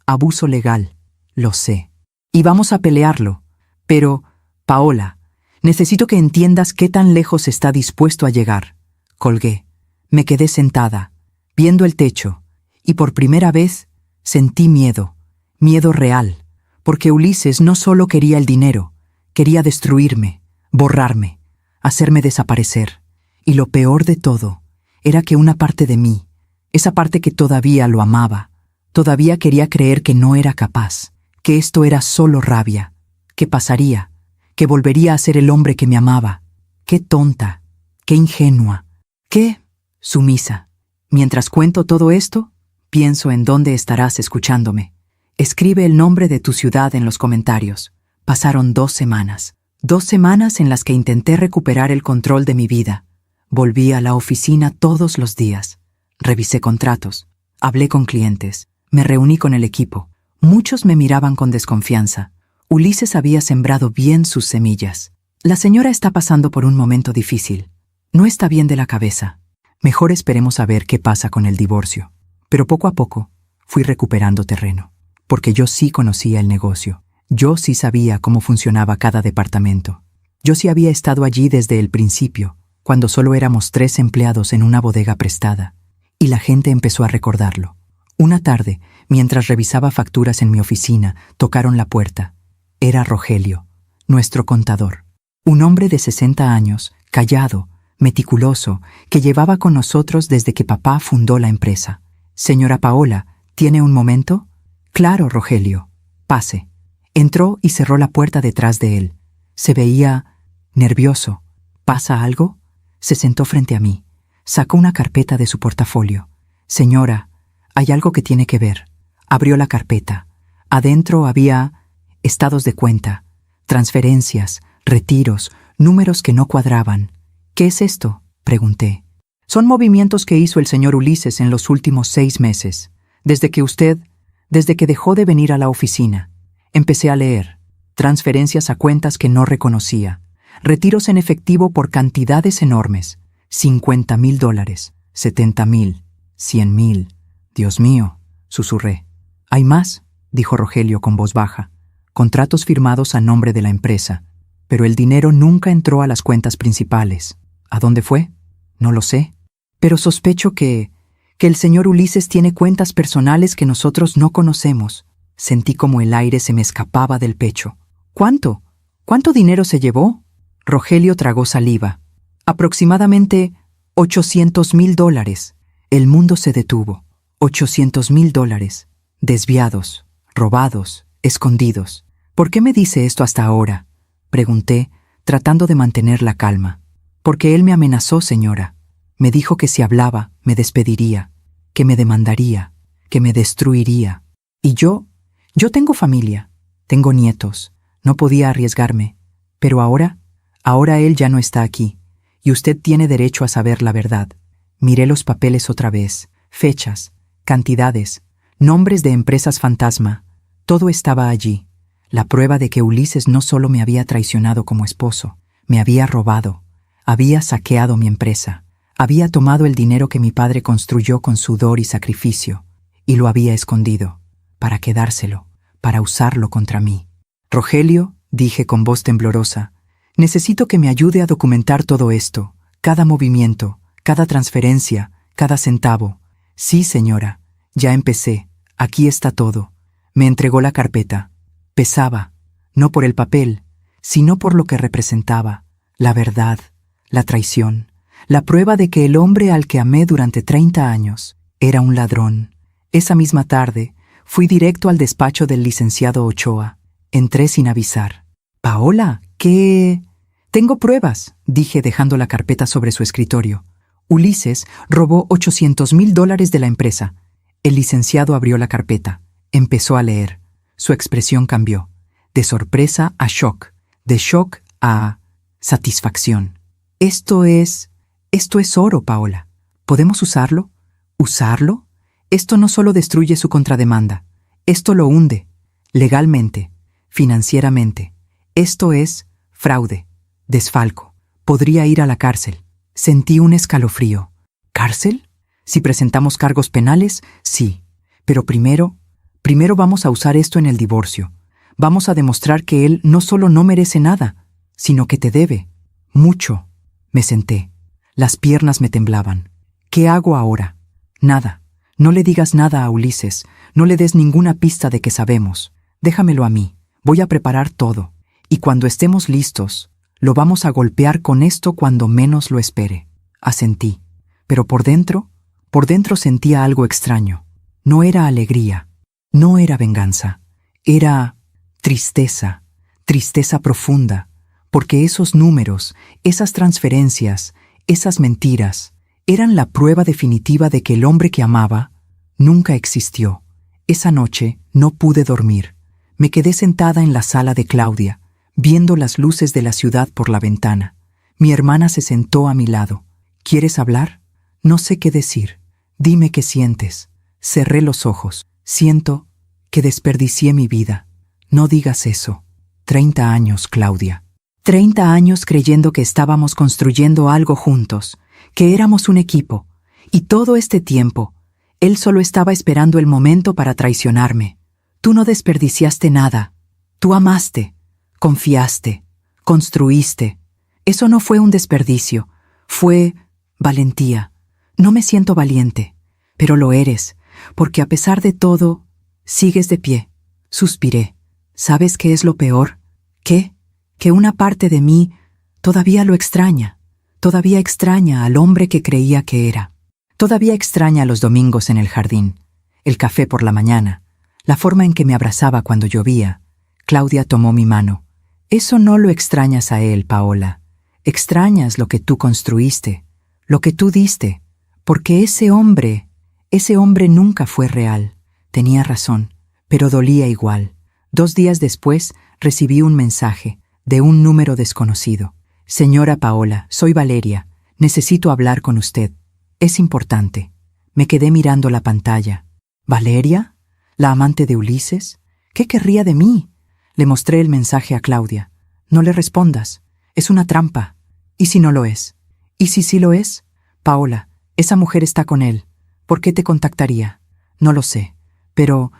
Speaker 1: abuso legal, lo sé. Y vamos a pelearlo. Pero, Paola, necesito que entiendas qué tan lejos está dispuesto a llegar». Colgué. Me quedé sentada, viendo el techo, y por primera vez sentí miedo real, porque Ulises no solo quería el dinero, quería destruirme, borrarme, hacerme desaparecer. Y lo peor de todo era que una parte de mí, esa parte que todavía lo amaba, todavía quería creer que no era capaz, que esto era solo rabia, que pasaría, que volvería a ser el hombre que me amaba. Qué tonta, qué ingenua, qué sumisa. Mientras cuento todo esto, pienso en dónde estarás escuchándome. Escribe el nombre de tu ciudad en los comentarios. Pasaron 2 semanas. 2 semanas en las que intenté recuperar el control de mi vida. Volví a la oficina todos los días. Revisé contratos. Hablé con clientes. Me reuní con el equipo. Muchos me miraban con desconfianza. Ulises había sembrado bien sus semillas. La señora está pasando por un momento difícil. No está bien de la cabeza. Mejor esperemos a ver qué pasa con el divorcio. Pero poco a poco fui recuperando terreno. Porque yo sí conocía el negocio. Yo sí sabía cómo funcionaba cada departamento. Yo sí había estado allí desde el principio, cuando solo éramos 3 empleados en una bodega prestada. Y la gente empezó a recordarlo. Una tarde, mientras revisaba facturas en mi oficina, tocaron la puerta. Era Rogelio, nuestro contador. Un hombre de 60 años, callado, meticuloso, que llevaba con nosotros desde que papá fundó la empresa. «Señora Paola, ¿tiene un momento?» «Claro, Rogelio. Pase». Entró y cerró la puerta detrás de él. Se veía nervioso. «¿Pasa algo?» Se sentó frente a mí. Sacó una carpeta de su portafolio. «Señora, hay algo que tiene que ver». Abrió la carpeta. Adentro había estados de cuenta, transferencias, retiros, números que no cuadraban. «¿Qué es esto?», pregunté. «Son movimientos que hizo el señor Ulises en los últimos 6 meses, desde que dejó de venir a la oficina». Empecé a leer. Transferencias a cuentas que no reconocía. Retiros en efectivo por cantidades enormes. $50,000, $70,000, $100,000. «Dios mío», susurré. «Hay más», dijo Rogelio con voz baja. «Contratos firmados a nombre de la empresa. Pero el dinero nunca entró a las cuentas principales. ¿A dónde fue? No lo sé. Pero sospecho que el señor Ulises tiene cuentas personales que nosotros no conocemos». Sentí como el aire se me escapaba del pecho. «¿Cuánto? ¿Cuánto dinero se llevó?» Rogelio tragó saliva. «Aproximadamente $800,000. El mundo se detuvo. $800,000. Desviados, robados, escondidos. «¿Por qué me dice esto hasta ahora?», pregunté, tratando de mantener la calma. «Porque él me amenazó, señora. Me dijo que si hablaba, me despediría, que me demandaría, que me destruiría. Y yo tengo familia, tengo nietos, no podía arriesgarme. Pero ahora él ya no está aquí, y usted tiene derecho a saber la verdad». Miré los papeles otra vez, fechas, cantidades, nombres de empresas fantasma. Todo estaba allí. La prueba de que Ulises no solo me había traicionado como esposo, me había robado, había saqueado mi empresa, había tomado el dinero que mi padre construyó con sudor y sacrificio, y lo había escondido, para quedárselo, para usarlo contra mí. «Rogelio», dije con voz temblorosa, «necesito que me ayude a documentar todo esto, cada movimiento, cada transferencia, cada centavo». «Sí, señora, ya empecé, aquí está todo». Me entregó la carpeta. Pesaba, no por el papel, sino por lo que representaba, la verdad, la traición, la prueba de que el hombre al que amé durante 30 años era un ladrón. Esa misma tarde, fui directo al despacho del licenciado Ochoa. Entré sin avisar. «Paola, ¿qué...?» «Tengo pruebas», dije dejando la carpeta sobre su escritorio. «Ulises robó $800,000 de la empresa». El licenciado abrió la carpeta. Empezó a leer. Su expresión cambió. De sorpresa a shock. De shock a satisfacción. Esto es oro, Paola. ¿Podemos usarlo? ¿Usarlo? Esto no solo destruye su contrademanda. Esto lo hunde. Legalmente. Financieramente. Esto es fraude. Desfalco. Podría ir a la cárcel». Sentí un escalofrío. ¿Cárcel? Si presentamos cargos penales, sí. Pero primero vamos a usar esto en el divorcio. Vamos a demostrar que él no solo no merece nada, sino que te debe. Mucho. Me senté. Las piernas me temblaban. ¿Qué hago ahora? Nada. No le digas nada a Ulises. No le des ninguna pista de que sabemos. Déjamelo a mí. Voy a preparar todo. Y cuando estemos listos, lo vamos a golpear con esto cuando menos lo espere. Asentí. Pero por dentro sentía algo extraño. No era alegría. No era venganza. Era tristeza. Tristeza profunda. Porque esos números, esas transferencias, Esas mentiras eran la prueba definitiva de que el hombre que amaba nunca existió. Esa noche no pude dormir. Me quedé sentada en la sala de Claudia, viendo las luces de la ciudad por la ventana. Mi hermana se sentó a mi lado. ¿Quieres hablar? No sé qué decir. Dime qué sientes. Cerré los ojos. Siento que desperdicié mi vida. No digas eso. 30 años, Claudia. 30 años creyendo que estábamos construyendo algo juntos, que éramos un equipo. Y todo este tiempo, él solo estaba esperando el momento para traicionarme. Tú no desperdiciaste nada. Tú amaste, confiaste, construiste. Eso no fue un desperdicio. Fue valentía. No me siento valiente, pero lo eres, porque a pesar de todo, sigues de pie. Suspiré. ¿Sabes qué es lo peor? ¿Qué? Que una parte de mí todavía lo extraña. Todavía extraña al hombre que creía que era. Todavía extraña los domingos en el jardín, el café por la mañana, la forma en que me abrazaba cuando llovía. Claudia tomó mi mano. Eso no lo extrañas a él, Paola. Extrañas lo que tú construiste, lo que tú diste, porque ese hombre nunca fue real. Tenía razón, pero dolía igual. 2 días después recibí un mensaje de un número desconocido. Señora Paola, soy Valeria. Necesito hablar con usted. Es importante. Me quedé mirando la pantalla. ¿Valeria? ¿La amante de Ulises? ¿Qué querría de mí? Le mostré el mensaje a Claudia. No le respondas. Es una trampa. ¿Y si no lo es? ¿Y si sí lo es? Paola, esa mujer está con él. ¿Por qué te contactaría? No lo sé. Pero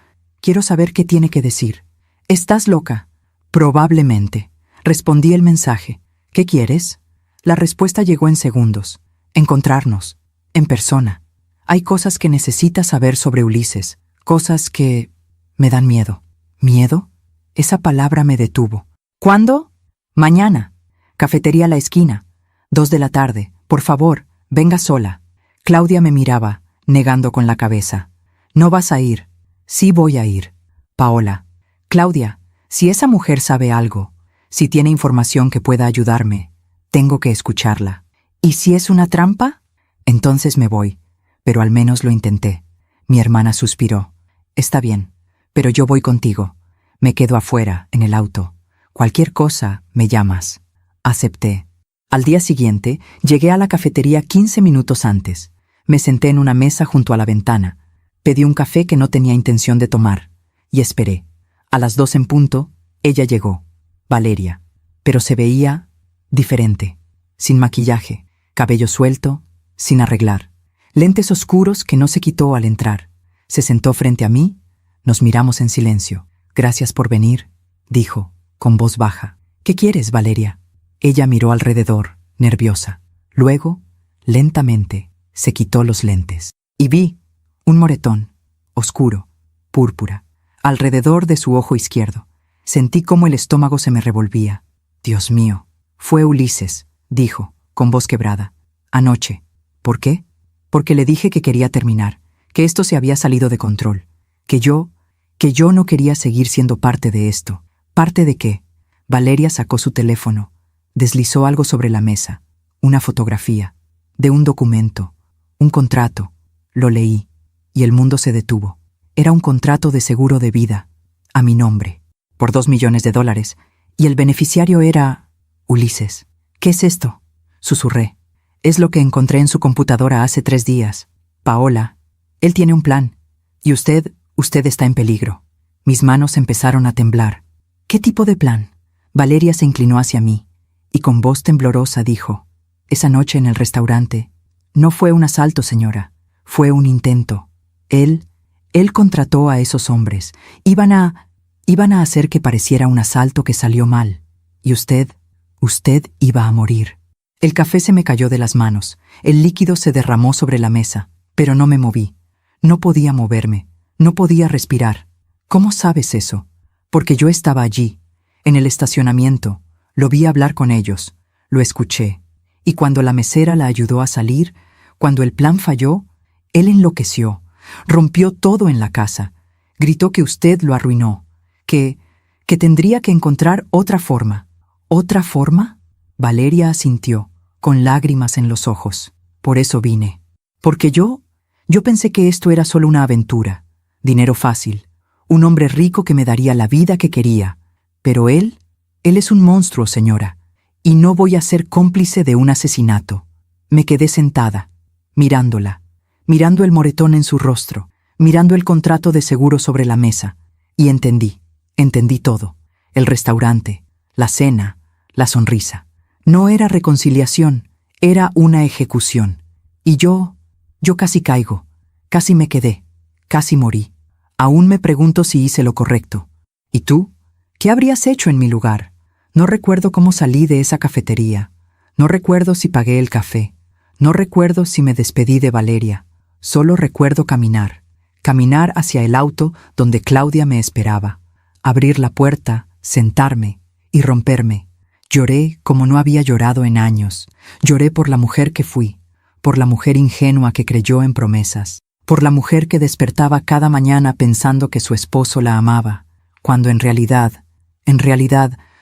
Speaker 1: quiero saber qué tiene que decir. ¿Estás loca? Probablemente. Respondí el mensaje. ¿Qué quieres? La respuesta llegó en segundos. Encontrarnos. En persona. Hay cosas que necesitas saber sobre Ulises. Cosas que me dan miedo. ¿Miedo? Esa palabra me detuvo. ¿Cuándo? Mañana. Cafetería a la esquina. 2 de la tarde. Por favor, venga sola. Claudia me miraba, negando con la cabeza. No vas a ir. Sí voy a ir. Paola. Claudia, si esa mujer sabe algo, si tiene información que pueda ayudarme, tengo que escucharla. ¿Y si es una trampa? Entonces me voy. Pero al menos lo intenté. Mi hermana suspiró. Está bien, pero yo voy contigo. Me quedo afuera, en el auto. Cualquier cosa, me llamas. Acepté. Al día siguiente, llegué a la cafetería 15 minutos antes. Me senté en una mesa junto a la ventana. Pedí un café que no tenía intención de tomar. Y esperé. A las 2 en punto, ella llegó. Valeria. Pero se veía diferente. Sin maquillaje, cabello suelto, sin arreglar. Lentes oscuros que no se quitó al entrar. Se sentó frente a mí. Nos miramos en silencio. Gracias por venir, dijo, con voz baja. ¿Qué quieres, Valeria? Ella miró alrededor, nerviosa. Luego, lentamente, se quitó los lentes. Y vi un moretón, oscuro, púrpura, alrededor de su ojo izquierdo. Sentí cómo el estómago se me revolvía. Dios mío, fue Ulises, dijo, con voz quebrada. Anoche. ¿Por qué? Porque le dije que quería terminar, que esto se había salido de control, que yo no quería seguir siendo parte de esto. ¿Parte de qué? Valeria sacó su teléfono, deslizó algo sobre la mesa, una fotografía, de un documento, un contrato. Lo leí, y el mundo se detuvo. Era un contrato de seguro de vida, a mi nombre, por $2 millones, y el beneficiario era Ulises. ¿Qué es esto? Susurré. Es lo que encontré en su computadora hace 3 días. Paola, él tiene un plan, y usted está en peligro. Mis manos empezaron a temblar. ¿Qué tipo de plan? Valeria se inclinó hacia mí, y con voz temblorosa dijo, esa noche en el restaurante, no fue un asalto, señora, fue un intento. Él contrató a esos hombres. Iban a hacer que pareciera un asalto que salió mal. Y usted iba a morir. El café se me cayó de las manos. El líquido se derramó sobre la mesa, pero no me moví. No podía moverme. No podía respirar. ¿Cómo sabes eso? Porque yo estaba allí, en el estacionamiento. Lo vi hablar con ellos. Lo escuché. Y cuando la mesera la ayudó a salir, cuando el plan falló, él enloqueció. Rompió todo en la casa. Gritó que usted lo arruinó. Que tendría que encontrar otra forma. ¿Otra forma? Valeria asintió. con lágrimas en los ojos. Por eso vine. Porque yo pensé que esto era solo una aventura, dinero fácil, un hombre rico que me daría la vida que quería. Pero él es un monstruo, señora, y no voy a ser cómplice de un asesinato. Me quedé sentada, mirándola, mirando el moretón en su rostro, mirando el contrato de seguro sobre la mesa, y entendí todo. El restaurante, la cena, la sonrisa. No era reconciliación, era una ejecución. Y yo casi caigo, casi me quedé, casi morí. Aún me pregunto si hice lo correcto. ¿Y tú? ¿Qué habrías hecho en mi lugar? No recuerdo cómo salí de esa cafetería. No recuerdo si pagué el café. No recuerdo si me despedí de Valeria. Solo recuerdo caminar hacia el auto donde Claudia me esperaba. Abrir la puerta, sentarme y romperme. Lloré como no había llorado en años. Lloré por la mujer que fui, por la mujer ingenua que creyó en promesas, por la mujer que despertaba cada mañana pensando que su esposo la amaba, cuando en realidad,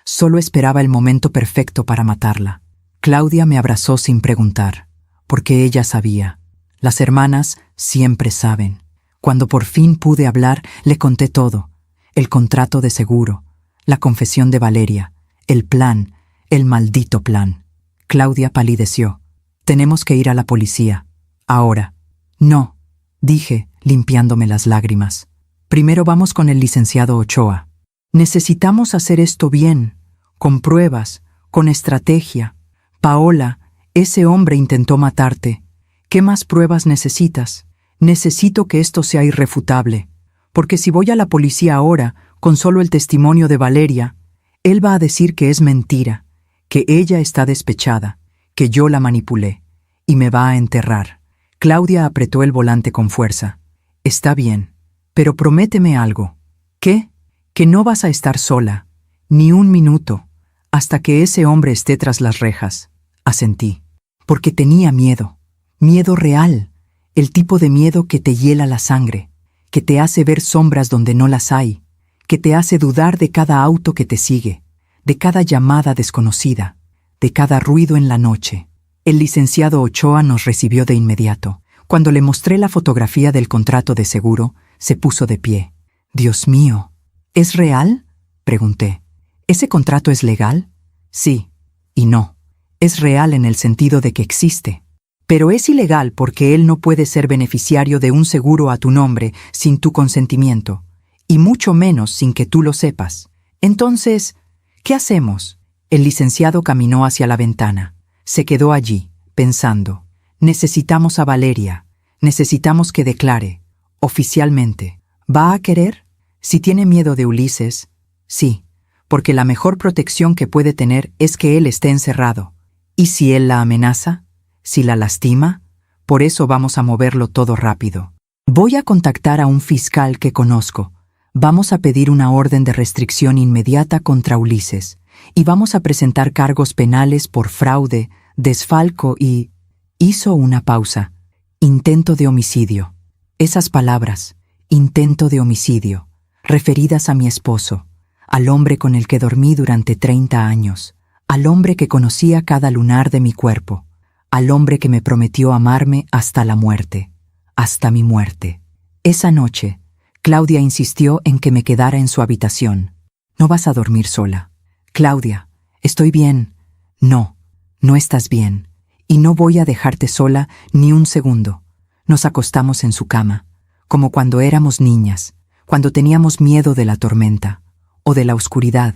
Speaker 1: solo esperaba el momento perfecto para matarla. Claudia me abrazó sin preguntar, porque ella sabía. Las hermanas siempre saben. Cuando por fin pude hablar, le conté todo. El contrato de seguro, la confesión de Valeria, el plan, el maldito plan. Claudia palideció. Tenemos que ir a la policía. Ahora. No, dije, limpiándome las lágrimas. Primero vamos con el licenciado Ochoa. Necesitamos hacer esto bien, con pruebas, con estrategia. Paola, ese hombre intentó matarte. ¿Qué más pruebas necesitas? Necesito que esto sea irrefutable, porque si voy a la policía ahora, con solo el testimonio de Valeria, él va a decir que es mentira, que ella está despechada, que yo la manipulé, y me va a enterrar. Claudia apretó el volante con fuerza. Está bien, pero prométeme algo. ¿Qué? Que no vas a estar sola, ni un minuto, hasta que ese hombre esté tras las rejas. Asentí, porque tenía miedo, miedo real, el tipo de miedo que te hiela la sangre, que te hace ver sombras donde no las hay, que te hace dudar de cada auto que te sigue, de cada llamada desconocida, de cada ruido en la noche. El licenciado Ochoa nos recibió de inmediato. Cuando le mostré la fotografía del contrato de seguro, se puso de pie. Dios mío, ¿es real? Pregunté. ¿Ese contrato es legal? Sí y no. Es real en el sentido de que existe. Pero es ilegal porque él no puede ser beneficiario de un seguro a tu nombre sin tu consentimiento, y mucho menos sin que tú lo sepas. Entonces, ¿qué hacemos? El licenciado caminó hacia la ventana. Se quedó allí, pensando. Necesitamos a Valeria. Necesitamos que declare, oficialmente. ¿Va a querer? Si tiene miedo de Ulises, sí, porque la mejor protección que puede tener es que él esté encerrado. ¿Y si él la amenaza? ¿Si la lastima? Por eso vamos a moverlo todo rápido. Voy a contactar a un fiscal que conozco. Vamos a pedir una orden de restricción inmediata contra Ulises y vamos a presentar cargos penales por fraude, desfalco y... Hizo una pausa. Intento de homicidio. Esas palabras, intento de homicidio, referidas a mi esposo, al hombre con el que dormí durante 30 años, al hombre que conocía cada lunar de mi cuerpo, al hombre que me prometió amarme hasta la muerte, hasta mi muerte. Esa noche, Claudia insistió en que me quedara en su habitación. No vas a dormir sola. Claudia, estoy bien. No, no estás bien. Y no voy a dejarte sola ni un segundo. Nos acostamos en su cama, como cuando éramos niñas, cuando teníamos miedo de la tormenta, o de la oscuridad,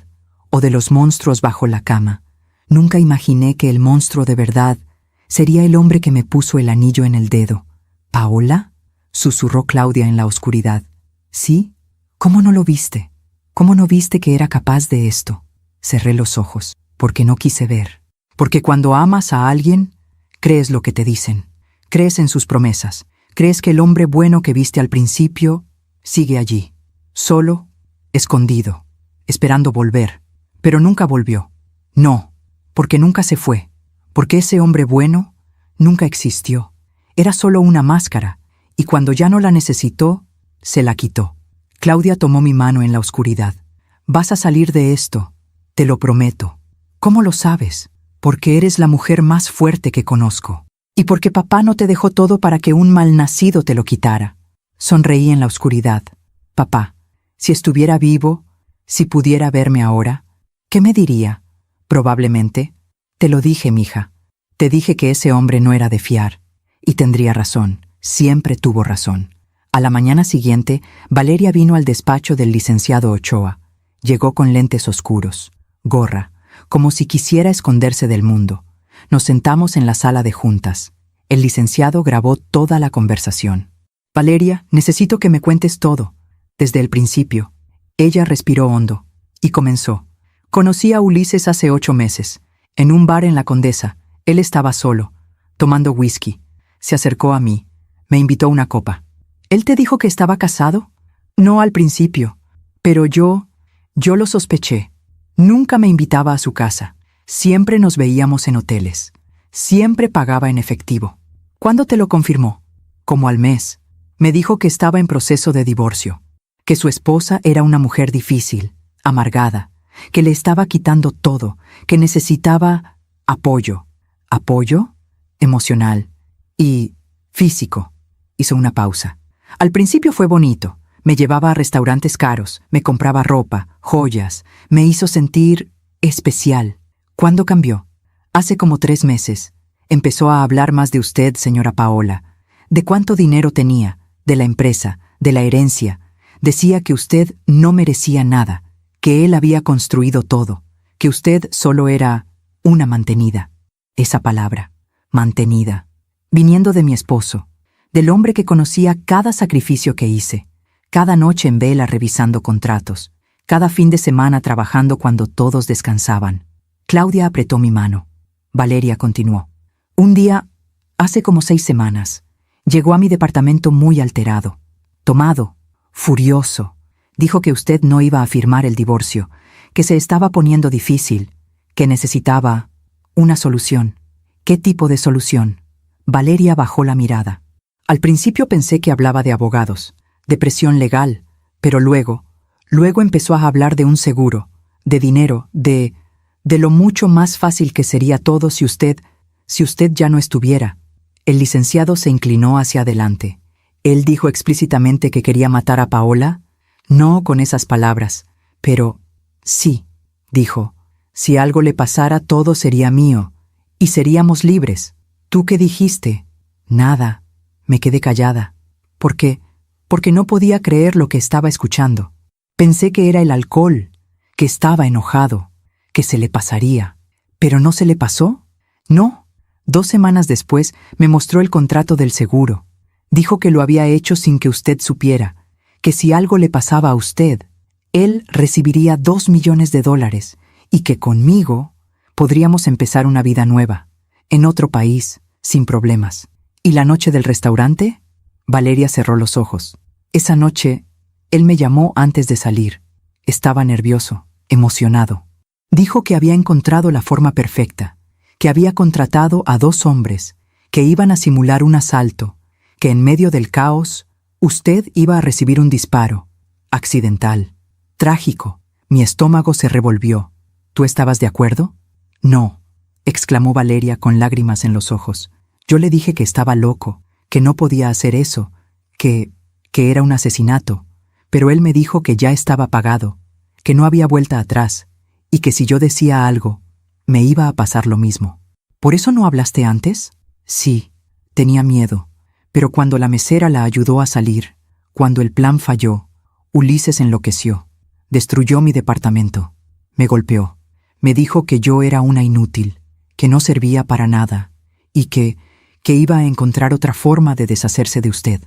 Speaker 1: o de los monstruos bajo la cama. Nunca imaginé que el monstruo de verdad sería el hombre que me puso el anillo en el dedo. ¿Paola? Susurró Claudia en la oscuridad. ¿Sí? ¿Cómo no lo viste? ¿Cómo no viste que era capaz de esto? Cerré los ojos, porque no quise ver. Porque cuando amas a alguien, crees lo que te dicen. Crees en sus promesas. Crees que el hombre bueno que viste al principio sigue allí, solo, escondido, esperando volver. Pero nunca volvió. No, porque nunca se fue. Porque ese hombre bueno nunca existió. Era solo una máscara, y cuando ya no la necesitó, se la quitó. Claudia tomó mi mano en la oscuridad. Vas a salir de esto, te lo prometo. ¿Cómo lo sabes? porque eres la mujer más fuerte que conozco, y porque papá no te dejó todo para que un malnacido te lo quitara. Sonreí en la oscuridad. Papá, si estuviera vivo, si pudiera verme ahora, ¿qué me diría? Probablemente. Te lo dije, mija. Te dije que ese hombre no era de fiar. Y tendría razón. Siempre tuvo razón. A la mañana siguiente, Valeria vino al despacho del licenciado Ochoa. Llegó con lentes oscuros, gorra, como si quisiera esconderse del mundo. Nos sentamos en la sala de juntas. El licenciado grabó toda la conversación. Valeria, necesito que me cuentes todo, desde el principio. Ella respiró hondo y comenzó. Conocí a Ulises hace 8 meses, en un bar en La Condesa. Él estaba solo, tomando whisky. Se acercó a mí. Me invitó una copa. ¿Él te dijo que estaba casado? No al principio, pero yo lo sospeché. Nunca me invitaba a su casa. Siempre nos veíamos en hoteles. Siempre pagaba en efectivo. ¿Cuándo te lo confirmó? Como al mes. Me dijo que estaba en proceso de divorcio, que su esposa era una mujer difícil, amargada, que le estaba quitando todo, que necesitaba apoyo. ¿Apoyo? Emocional y físico. Hizo una pausa. Al principio fue bonito. Me llevaba a restaurantes caros, me compraba ropa, joyas, me hizo sentir especial. ¿Cuándo cambió? Hace como 3 meses. Empezó a hablar más de usted, señora Paola. De cuánto dinero tenía, de la empresa, de la herencia. Decía que usted no merecía nada, que él había construido todo, que usted solo era una mantenida. Esa palabra, mantenida, viniendo de mi esposo, del hombre que conocía cada sacrificio que hice, cada noche en vela revisando contratos, cada fin de semana trabajando cuando todos descansaban. Claudia apretó mi mano. Valeria continuó. Un día, hace como 6 semanas, llegó a mi departamento muy alterado, tomado, furioso. Dijo que usted no iba a firmar el divorcio, que se estaba poniendo difícil, que necesitaba una solución. ¿Qué tipo de solución? Valeria bajó la mirada. Al principio pensé que hablaba de abogados, de presión legal, pero luego empezó a hablar de un seguro, de dinero, de lo mucho más fácil que sería todo si usted ya no estuviera. El licenciado se inclinó hacia adelante. ¿Él dijo explícitamente que quería matar a Paola? No con esas palabras, pero sí, dijo. Si algo le pasara, todo sería mío, y seríamos libres. ¿Tú qué dijiste? Nada. Me quedé callada. ¿Por qué? Porque no podía creer lo que estaba escuchando. Pensé que era el alcohol, que estaba enojado, que se le pasaría. ¿Pero no se le pasó? No. 2 semanas después me mostró el contrato del seguro. Dijo que lo había hecho sin que usted supiera, que si algo le pasaba a usted, él recibiría $2 millones y que conmigo podríamos empezar una vida nueva, en otro país, sin problemas. ¿Y la noche del restaurante? Valeria cerró los ojos. Esa noche, él me llamó antes de salir. Estaba nervioso, emocionado. Dijo que había encontrado la forma perfecta, que había contratado a 2 hombres, que iban a simular un asalto, que en medio del caos, usted iba a recibir un disparo. Accidental. Trágico. Mi estómago se revolvió. ¿Tú estabas de acuerdo? No, exclamó Valeria con lágrimas en los ojos. Yo le dije que estaba loco, que no podía hacer eso, que era un asesinato, pero él me dijo que ya estaba pagado, que no había vuelta atrás, y que si yo decía algo, me iba a pasar lo mismo. ¿Por eso no hablaste antes? Sí, tenía miedo, pero cuando la mesera la ayudó a salir, cuando el plan falló, Ulises enloqueció, destruyó mi departamento, me golpeó, me dijo que yo era una inútil, que no servía para nada, y que iba a encontrar otra forma de deshacerse de usted.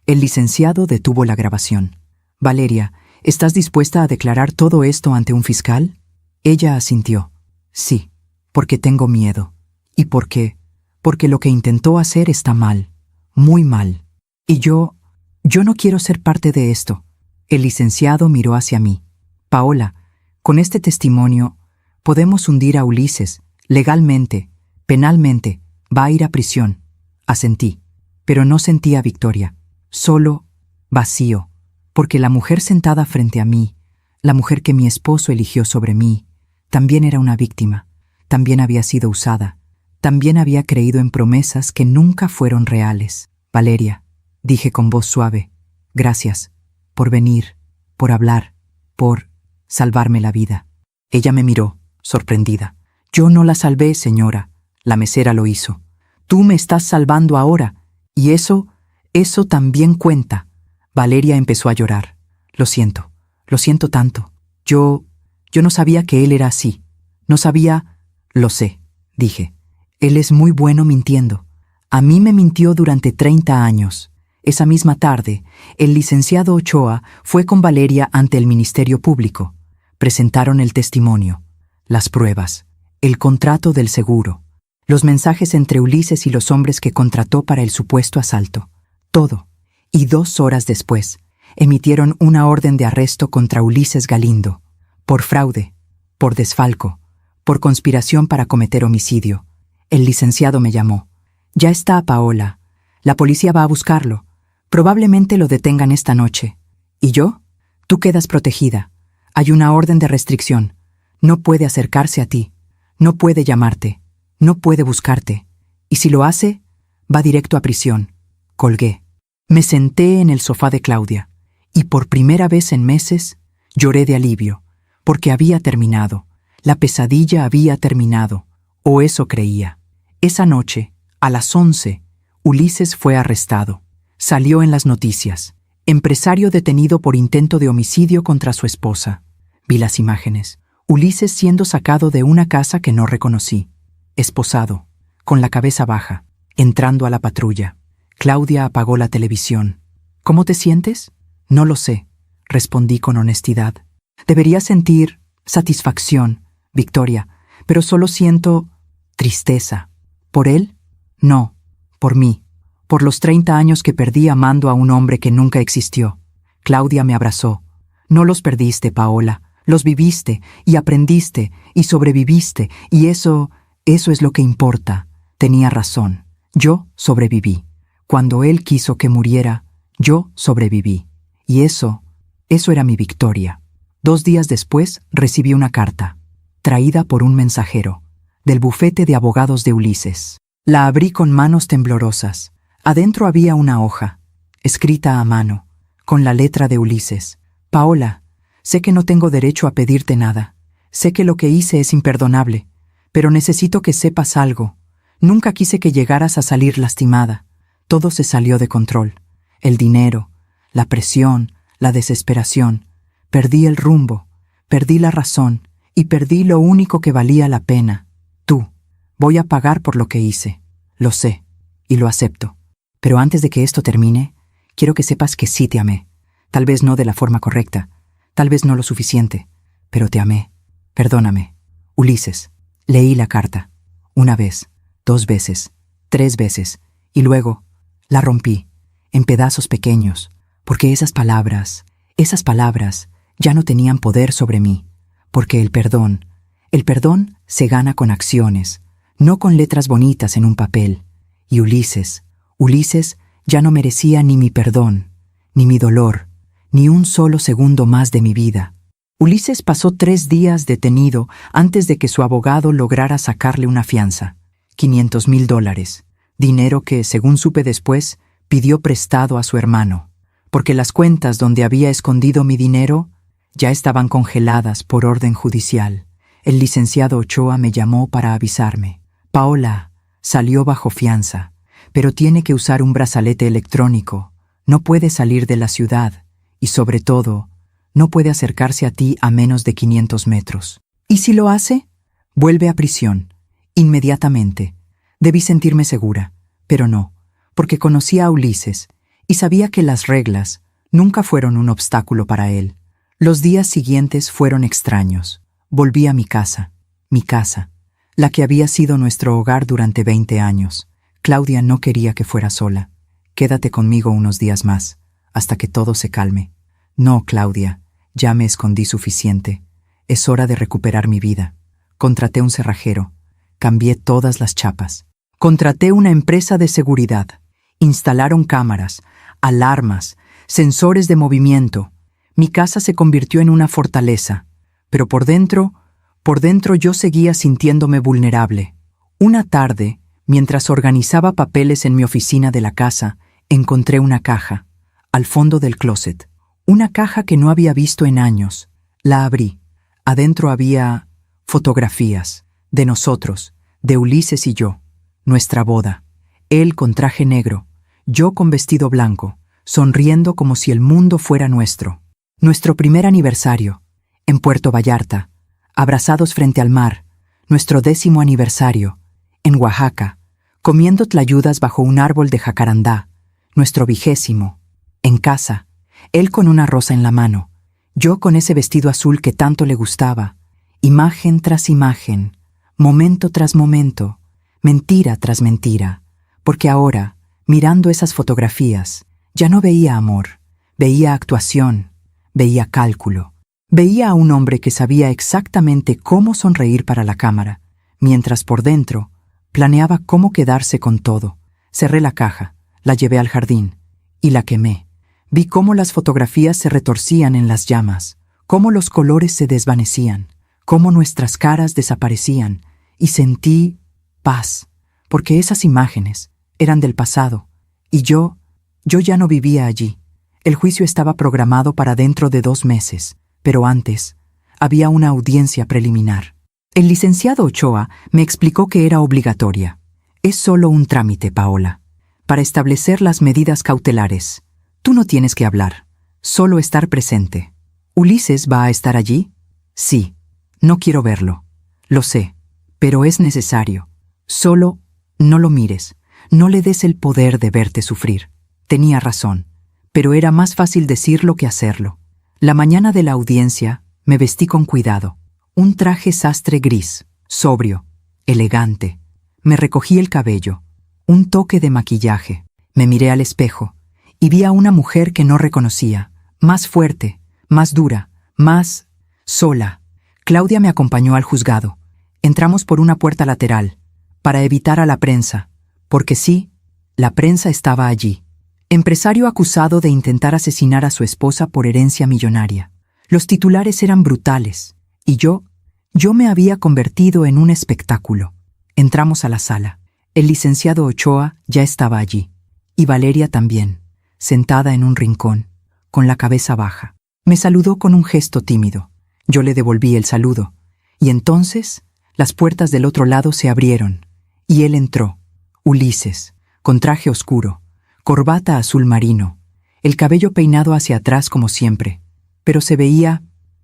Speaker 1: El licenciado detuvo la grabación. Valeria, ¿estás dispuesta a declarar todo esto ante un fiscal? Ella asintió. Sí, porque tengo miedo. ¿Y por qué? Porque lo que intentó hacer está mal, muy mal. Y yo no quiero ser parte de esto. El licenciado miró hacia mí. Paola, con este testimonio, podemos hundir a Ulises, legalmente, penalmente, va a ir a prisión. Asentí, pero no sentía victoria, solo vacío, porque la mujer sentada frente a mí, la mujer que mi esposo eligió sobre mí, también era una víctima, también había sido usada. También había creído en promesas que nunca fueron reales. Valeria, dije con voz suave, gracias por venir, por hablar, por salvarme la vida. Ella me miró, sorprendida. Yo no la salvé, señora. La mesera lo hizo. Tú me estás salvando ahora, y eso también cuenta. Valeria empezó a llorar. Lo siento tanto. Yo no sabía que él era así. No sabía. Lo sé, dije. Él es muy bueno mintiendo. A mí me mintió durante 30 años. Esa misma tarde, el licenciado Ochoa fue con Valeria ante el Ministerio Público. Presentaron el testimonio, las pruebas, el contrato del seguro, los mensajes entre Ulises y los hombres que contrató para el supuesto asalto. Todo. Y 2 horas después, emitieron una orden de arresto contra Ulises Galindo, por fraude, por desfalco, por conspiración para cometer homicidio. El licenciado me llamó. Ya está, Paola. La policía va a buscarlo. Probablemente lo detengan esta noche. ¿Y yo? Tú quedas protegida. Hay una orden de restricción. No puede acercarse a ti. No puede llamarte. No puede buscarte. Y si lo hace, va directo a prisión. Colgué. Me senté en el sofá de Claudia. Y por primera vez en meses, lloré de alivio. Porque había terminado. La pesadilla había terminado. O eso creía. Esa noche, a las 11, Ulises fue arrestado. Salió en las noticias. Empresario detenido por intento de homicidio contra su esposa. Vi las imágenes. Ulises siendo sacado de una casa que no reconocí. Esposado, con la cabeza baja, entrando a la patrulla. Claudia apagó la televisión. ¿Cómo te sientes? No lo sé, respondí con honestidad. Debería sentir satisfacción, Victoria, pero solo siento tristeza. ¿Por él? No, por mí. Por los 30 años que perdí amando a un hombre que nunca existió. Claudia me abrazó. No los perdiste, Paola. Los viviste, y aprendiste, y sobreviviste, y eso es lo que importa. Tenía razón. Yo sobreviví. Cuando él quiso que muriera, yo sobreviví. Y eso era mi victoria. 2 días después recibí una carta, traída por un mensajero, del bufete de abogados de Ulises. La abrí con manos temblorosas. Adentro había una hoja, escrita a mano, con la letra de Ulises. Paola, sé que no tengo derecho a pedirte nada. Sé que lo que hice es imperdonable, pero necesito que sepas algo. Nunca quise que llegaras a salir lastimada. Todo se salió de control. El dinero, la presión, la desesperación. Perdí el rumbo, perdí la razón y perdí lo único que valía la pena. Tú. Voy a pagar por lo que hice. Lo sé y lo acepto. Pero antes de que esto termine, quiero que sepas que sí te amé. Tal vez no de la forma correcta, tal vez no lo suficiente, pero te amé. Perdóname. Ulises. Leí la carta. 1 vez, 2 veces, 3 veces, y luego la rompí, en pedazos pequeños, porque esas palabras ya no tenían poder sobre mí, porque el perdón se gana con acciones, no con letras bonitas en un papel. Y Ulises ya no merecía ni mi perdón, ni mi dolor, ni un solo segundo más de mi vida. Ulises pasó 3 días detenido antes de que su abogado lograra sacarle una fianza, $500,000, dinero que, según supe después, pidió prestado a su hermano, porque las cuentas donde había escondido mi dinero ya estaban congeladas por orden judicial. El licenciado Ochoa me llamó para avisarme. Paola salió bajo fianza, pero tiene que usar un brazalete electrónico. No puede salir de la ciudad y, sobre todo, no puede acercarse a ti a menos de 500 metros. ¿Y si lo hace? Vuelve a prisión, inmediatamente. Debí sentirme segura, pero no, porque conocía a Ulises y sabía que las reglas nunca fueron un obstáculo para él. Los días siguientes fueron extraños. Volví a mi casa, la que había sido nuestro hogar durante 20 años. Claudia no quería que fuera sola. Quédate conmigo unos días más, hasta que todo se calme. No, Claudia, ya me escondí suficiente. Es hora de recuperar mi vida. Contraté un cerrajero. Cambié todas las chapas. Contraté una empresa de seguridad. Instalaron cámaras, alarmas, sensores de movimiento. Mi casa se convirtió en una fortaleza, pero por dentro Por dentro yo seguía sintiéndome vulnerable. Una tarde, mientras organizaba papeles en mi oficina de la casa, encontré una caja, al fondo del closet. Una caja que no había visto en años. La abrí. Adentro había fotografías de nosotros, de Ulises y yo. Nuestra boda. Él con traje negro, yo con vestido blanco, sonriendo como si el mundo fuera nuestro. Nuestro primer aniversario, en Puerto Vallarta, abrazados frente al mar. Nuestro 10º aniversario, en Oaxaca, comiendo tlayudas bajo un árbol de jacarandá. Nuestro 20º, en casa, él con una rosa en la mano, yo con ese vestido azul que tanto le gustaba. Imagen tras imagen, momento tras momento, mentira tras mentira, porque ahora, mirando esas fotografías, ya no veía amor, veía actuación, veía cálculo. Veía a un hombre que sabía exactamente cómo sonreír para la cámara, mientras por dentro planeaba cómo quedarse con todo. Cerré la caja, la llevé al jardín y la quemé. Vi cómo las fotografías se retorcían en las llamas, cómo los colores se desvanecían, cómo nuestras caras desaparecían, y sentí paz, porque esas imágenes eran del pasado, y yo ya no vivía allí. El juicio estaba programado para dentro de 2 meses. Pero antes, había una audiencia preliminar. El licenciado Ochoa me explicó que era obligatoria. Es solo un trámite, Paola, para establecer las medidas cautelares. Tú no tienes que hablar, solo estar presente. ¿Ulises va a estar allí? Sí. No quiero verlo. Lo sé, pero es necesario. Solo no lo mires, no le des el poder de verte sufrir. Tenía razón, pero era más fácil decirlo que hacerlo. La mañana de la audiencia me vestí con cuidado. Un traje sastre gris, sobrio, elegante. Me recogí el cabello, un toque de maquillaje. Me miré al espejo y vi a una mujer que no reconocía, más fuerte, más dura, más sola. Claudia me acompañó al juzgado. Entramos por una puerta lateral, para evitar a la prensa, porque sí, la prensa estaba allí. Empresario acusado de intentar asesinar a su esposa por herencia millonaria. Los titulares eran brutales, y yo me había convertido en un espectáculo. Entramos a la sala. El licenciado Ochoa ya estaba allí, y Valeria también, sentada en un rincón, con la cabeza baja. Me saludó con un gesto tímido. Yo le devolví el saludo, y entonces las puertas del otro lado se abrieron, y él entró, Ulises, con traje oscuro, corbata azul marino, el cabello peinado hacia atrás como siempre, pero se veía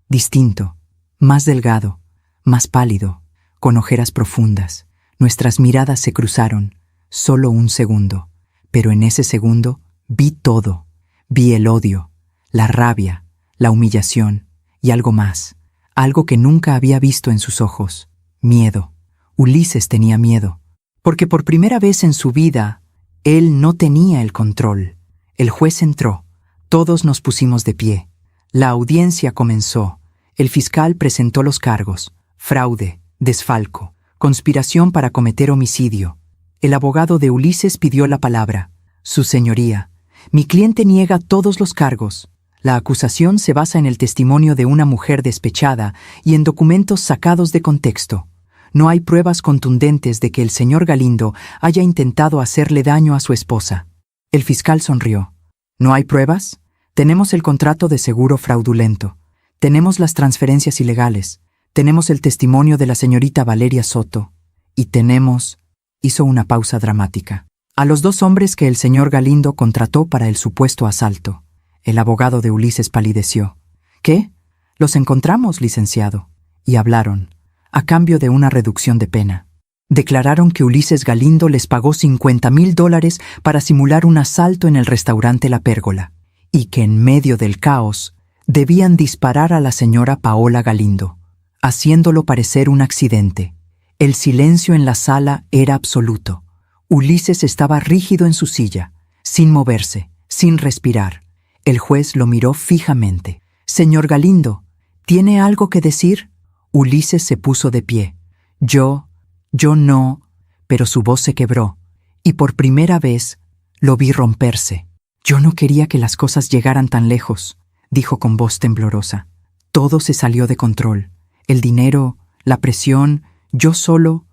Speaker 1: distinto, más delgado, más pálido, con ojeras profundas. Nuestras miradas se cruzaron, solo un segundo, pero en ese segundo vi todo. Vi el odio, la rabia, la humillación y algo más, algo que nunca había visto en sus ojos: miedo. Ulises tenía miedo, porque por primera vez en su vida él no tenía el control. El juez entró. Todos nos pusimos de pie. La audiencia comenzó. El fiscal presentó los cargos: fraude, desfalco, conspiración para cometer homicidio. El abogado de Ulises pidió la palabra. Su señoría, mi cliente niega todos los cargos. La acusación se basa en el testimonio de una mujer despechada y en documentos sacados de contexto. No hay pruebas contundentes de que el señor Galindo haya intentado hacerle daño a su esposa. El fiscal sonrió. ¿No hay pruebas? Tenemos el contrato de seguro fraudulento. Tenemos las transferencias ilegales. Tenemos el testimonio de la señorita Valeria Soto. Y tenemos... Hizo una pausa dramática. A los 2 hombres que el señor Galindo contrató para el supuesto asalto. El abogado de Ulises palideció. ¿Qué? Los encontramos, licenciado. Y hablaron, a cambio de una reducción de pena. Declararon que Ulises Galindo les pagó $50,000 para simular un asalto en el restaurante La Pérgola, y que en medio del caos debían disparar a la señora Paola Galindo, haciéndolo parecer un accidente. El silencio en la sala era absoluto. Ulises estaba rígido en su silla, sin moverse, sin respirar. El juez lo miró fijamente. «Señor Galindo, ¿tiene algo que decir?» Ulises se puso de pie. Yo no, pero su voz se quebró, y por primera vez lo vi romperse. «Yo no quería que las cosas llegaran tan lejos», dijo con voz temblorosa. «Todo se salió de control. El dinero, la presión, yo solo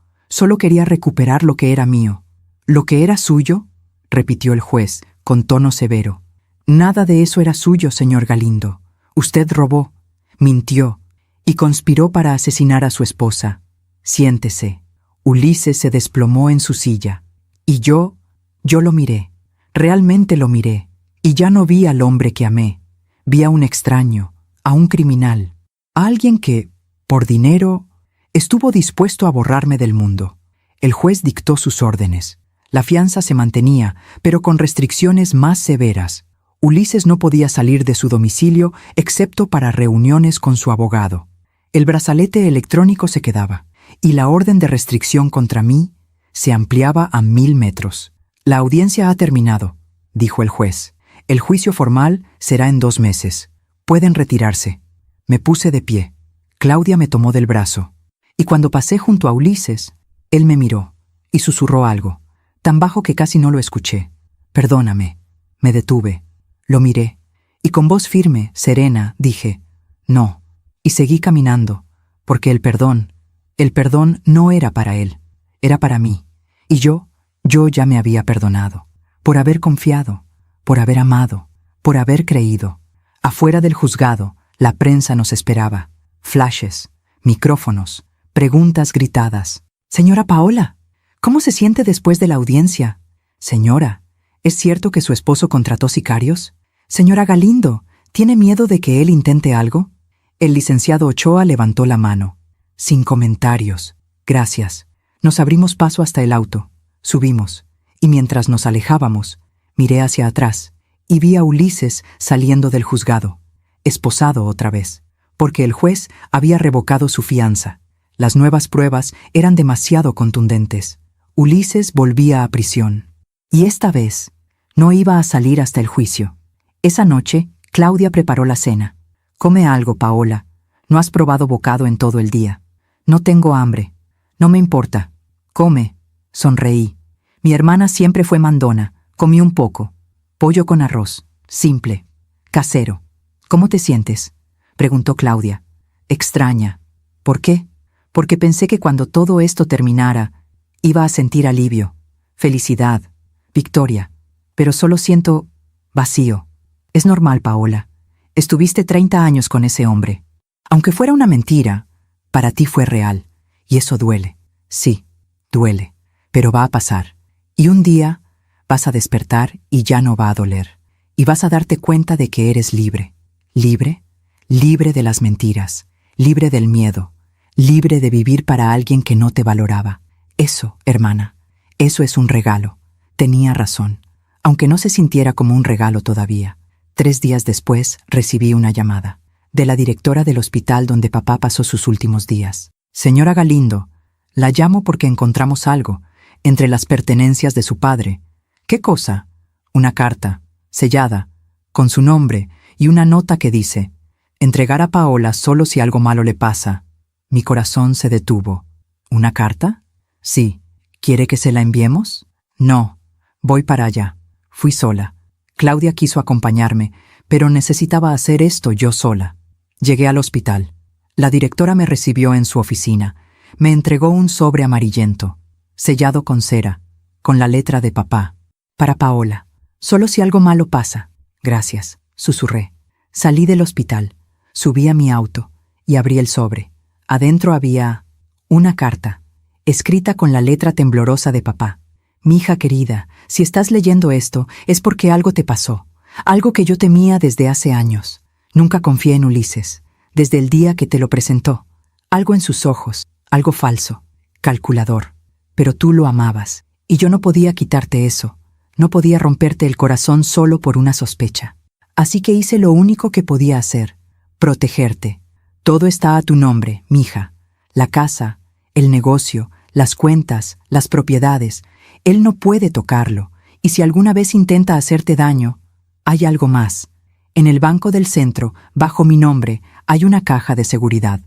Speaker 1: quería recuperar lo que era mío. ¿Lo que era suyo?, repitió el juez, con tono severo. Nada de eso era suyo, señor Galindo. Usted robó, mintió y conspiró para asesinar a su esposa. Siéntese. Ulises se desplomó en su silla. Y yo lo miré. Realmente lo miré. Y ya no vi al hombre que amé. Vi a un extraño, a un criminal, a alguien que, por dinero, estuvo dispuesto a borrarme del mundo. El juez dictó sus órdenes. La fianza se mantenía, pero con restricciones más severas. Ulises no podía salir de su domicilio excepto para reuniones con su abogado. El brazalete electrónico se quedaba, y la orden de restricción contra mí se ampliaba a 1000 metros. La audiencia ha terminado, dijo el juez. El juicio formal será en 2 meses. Pueden retirarse. Me puse de pie. Claudia me tomó del brazo. Y cuando pasé junto a Ulises, él me miró y susurró algo, tan bajo que casi no lo escuché. Perdóname. Me detuve. Lo miré, y con voz firme, serena, dije, no, y seguí caminando, porque el perdón no era para él, era para mí, y yo ya me había perdonado, por haber confiado, por haber amado, por haber creído. Afuera del juzgado, la prensa nos esperaba, flashes, micrófonos, preguntas gritadas. Señora Paola, ¿cómo se siente después de la audiencia? Señora, ¿es cierto que su esposo contrató sicarios? Señora Galindo, ¿tiene miedo de que él intente algo? El licenciado Ochoa levantó la mano. Sin comentarios. Gracias. Nos abrimos paso hasta el auto. Subimos. Y mientras nos alejábamos, miré hacia atrás y vi a Ulises saliendo del juzgado, esposado otra vez, porque el juez había revocado su fianza. Las nuevas pruebas eran demasiado contundentes. Ulises volvía a prisión. Y esta vez no iba a salir hasta el juicio. Esa noche, Claudia preparó la cena. Come algo, Paola. No has probado bocado en todo el día. No tengo hambre. No me importa. Come. Sonreí. Mi hermana siempre fue mandona. Comí un poco. Pollo con arroz. Simple. Casero. ¿Cómo te sientes?, preguntó Claudia. Extraña. ¿Por qué? Porque pensé que cuando todo esto terminara, iba a sentir alivio, felicidad, victoria. Pero solo siento vacío. Es normal, Paola. Estuviste 30 años con ese hombre. Aunque fuera una mentira, para ti fue real. Y eso duele. Sí, duele. Pero va a pasar. Y un día vas a despertar y ya no va a doler. Y vas a darte cuenta de que eres libre. ¿Libre? Libre de las mentiras. Libre del miedo. Libre de vivir para alguien que no te valoraba. Eso, hermana, eso es un regalo. Tenía razón, aunque no se sintiera como un regalo todavía. 3 días después recibí una llamada de la directora del hospital donde papá pasó sus últimos días. Señora Galindo, la llamo porque encontramos algo entre las pertenencias de su padre. ¿Qué cosa? Una carta, sellada, con su nombre y una nota que dice: entregar a Paola solo si algo malo le pasa. Mi corazón se detuvo. ¿Una carta? Sí. ¿Quiere que se la enviemos? No. Voy para allá. Fui sola. Claudia quiso acompañarme, pero necesitaba hacer esto yo sola. Llegué al hospital. La directora me recibió en su oficina. Me entregó un sobre amarillento, sellado con cera, con la letra de papá. Para Paola. Solo si algo malo pasa. Gracias, susurré. Salí del hospital, subí a mi auto y abrí el sobre. Adentro había una carta, escrita con la letra temblorosa de papá. Mi hija querida, si estás leyendo esto, es porque algo te pasó, algo que yo temía desde hace años. Nunca confié en Ulises, desde el día que te lo presentó. Algo en sus ojos, algo falso, calculador. Pero tú lo amabas, y yo no podía quitarte eso. No podía romperte el corazón solo por una sospecha. Así que hice lo único que podía hacer, protegerte. Todo está a tu nombre, mija. La casa, el negocio, las cuentas, las propiedades. Él no puede tocarlo, y si alguna vez intenta hacerte daño, hay algo más. En el banco del centro, bajo mi nombre, hay una caja de seguridad.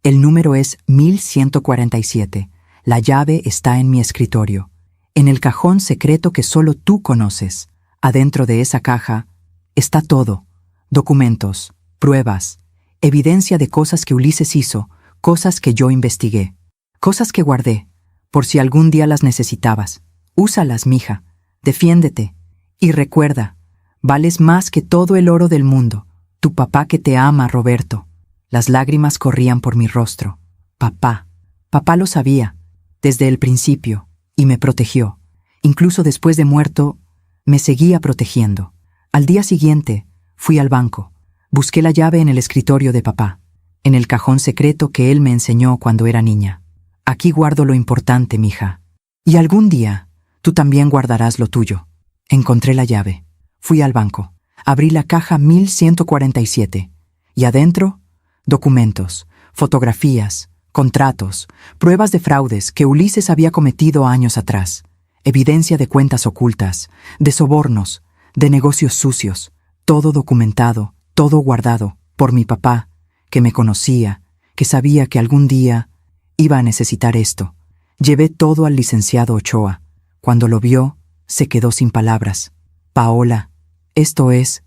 Speaker 1: El número es 1147. La llave está en mi escritorio, en el cajón secreto que solo tú conoces. Adentro de esa caja está todo: documentos, pruebas, evidencia de cosas que Ulises hizo, cosas que yo investigué, cosas que guardé, por si algún día las necesitabas. Úsalas, mija, defiéndete, y recuerda, vales más que todo el oro del mundo. Tu papá que te ama, Roberto. Las lágrimas corrían por mi rostro. Papá. Papá lo sabía, desde el principio, y me protegió. Incluso después de muerto, me seguía protegiendo. Al día siguiente, fui al banco. Busqué la llave en el escritorio de papá, en el cajón secreto que él me enseñó cuando era niña. Aquí guardo lo importante, mija. Y algún día, tú también guardarás lo tuyo. Encontré la llave. Fui al banco. Abrí la caja 1147. Y adentro, documentos, fotografías, contratos, pruebas de fraudes que Ulises había cometido años atrás, evidencia de cuentas ocultas, de sobornos, de negocios sucios, todo documentado, todo guardado por mi papá, que me conocía, que sabía que algún día iba a necesitar esto. Llevé todo al licenciado Ochoa. Cuando lo vio, se quedó sin palabras. Paola, esto es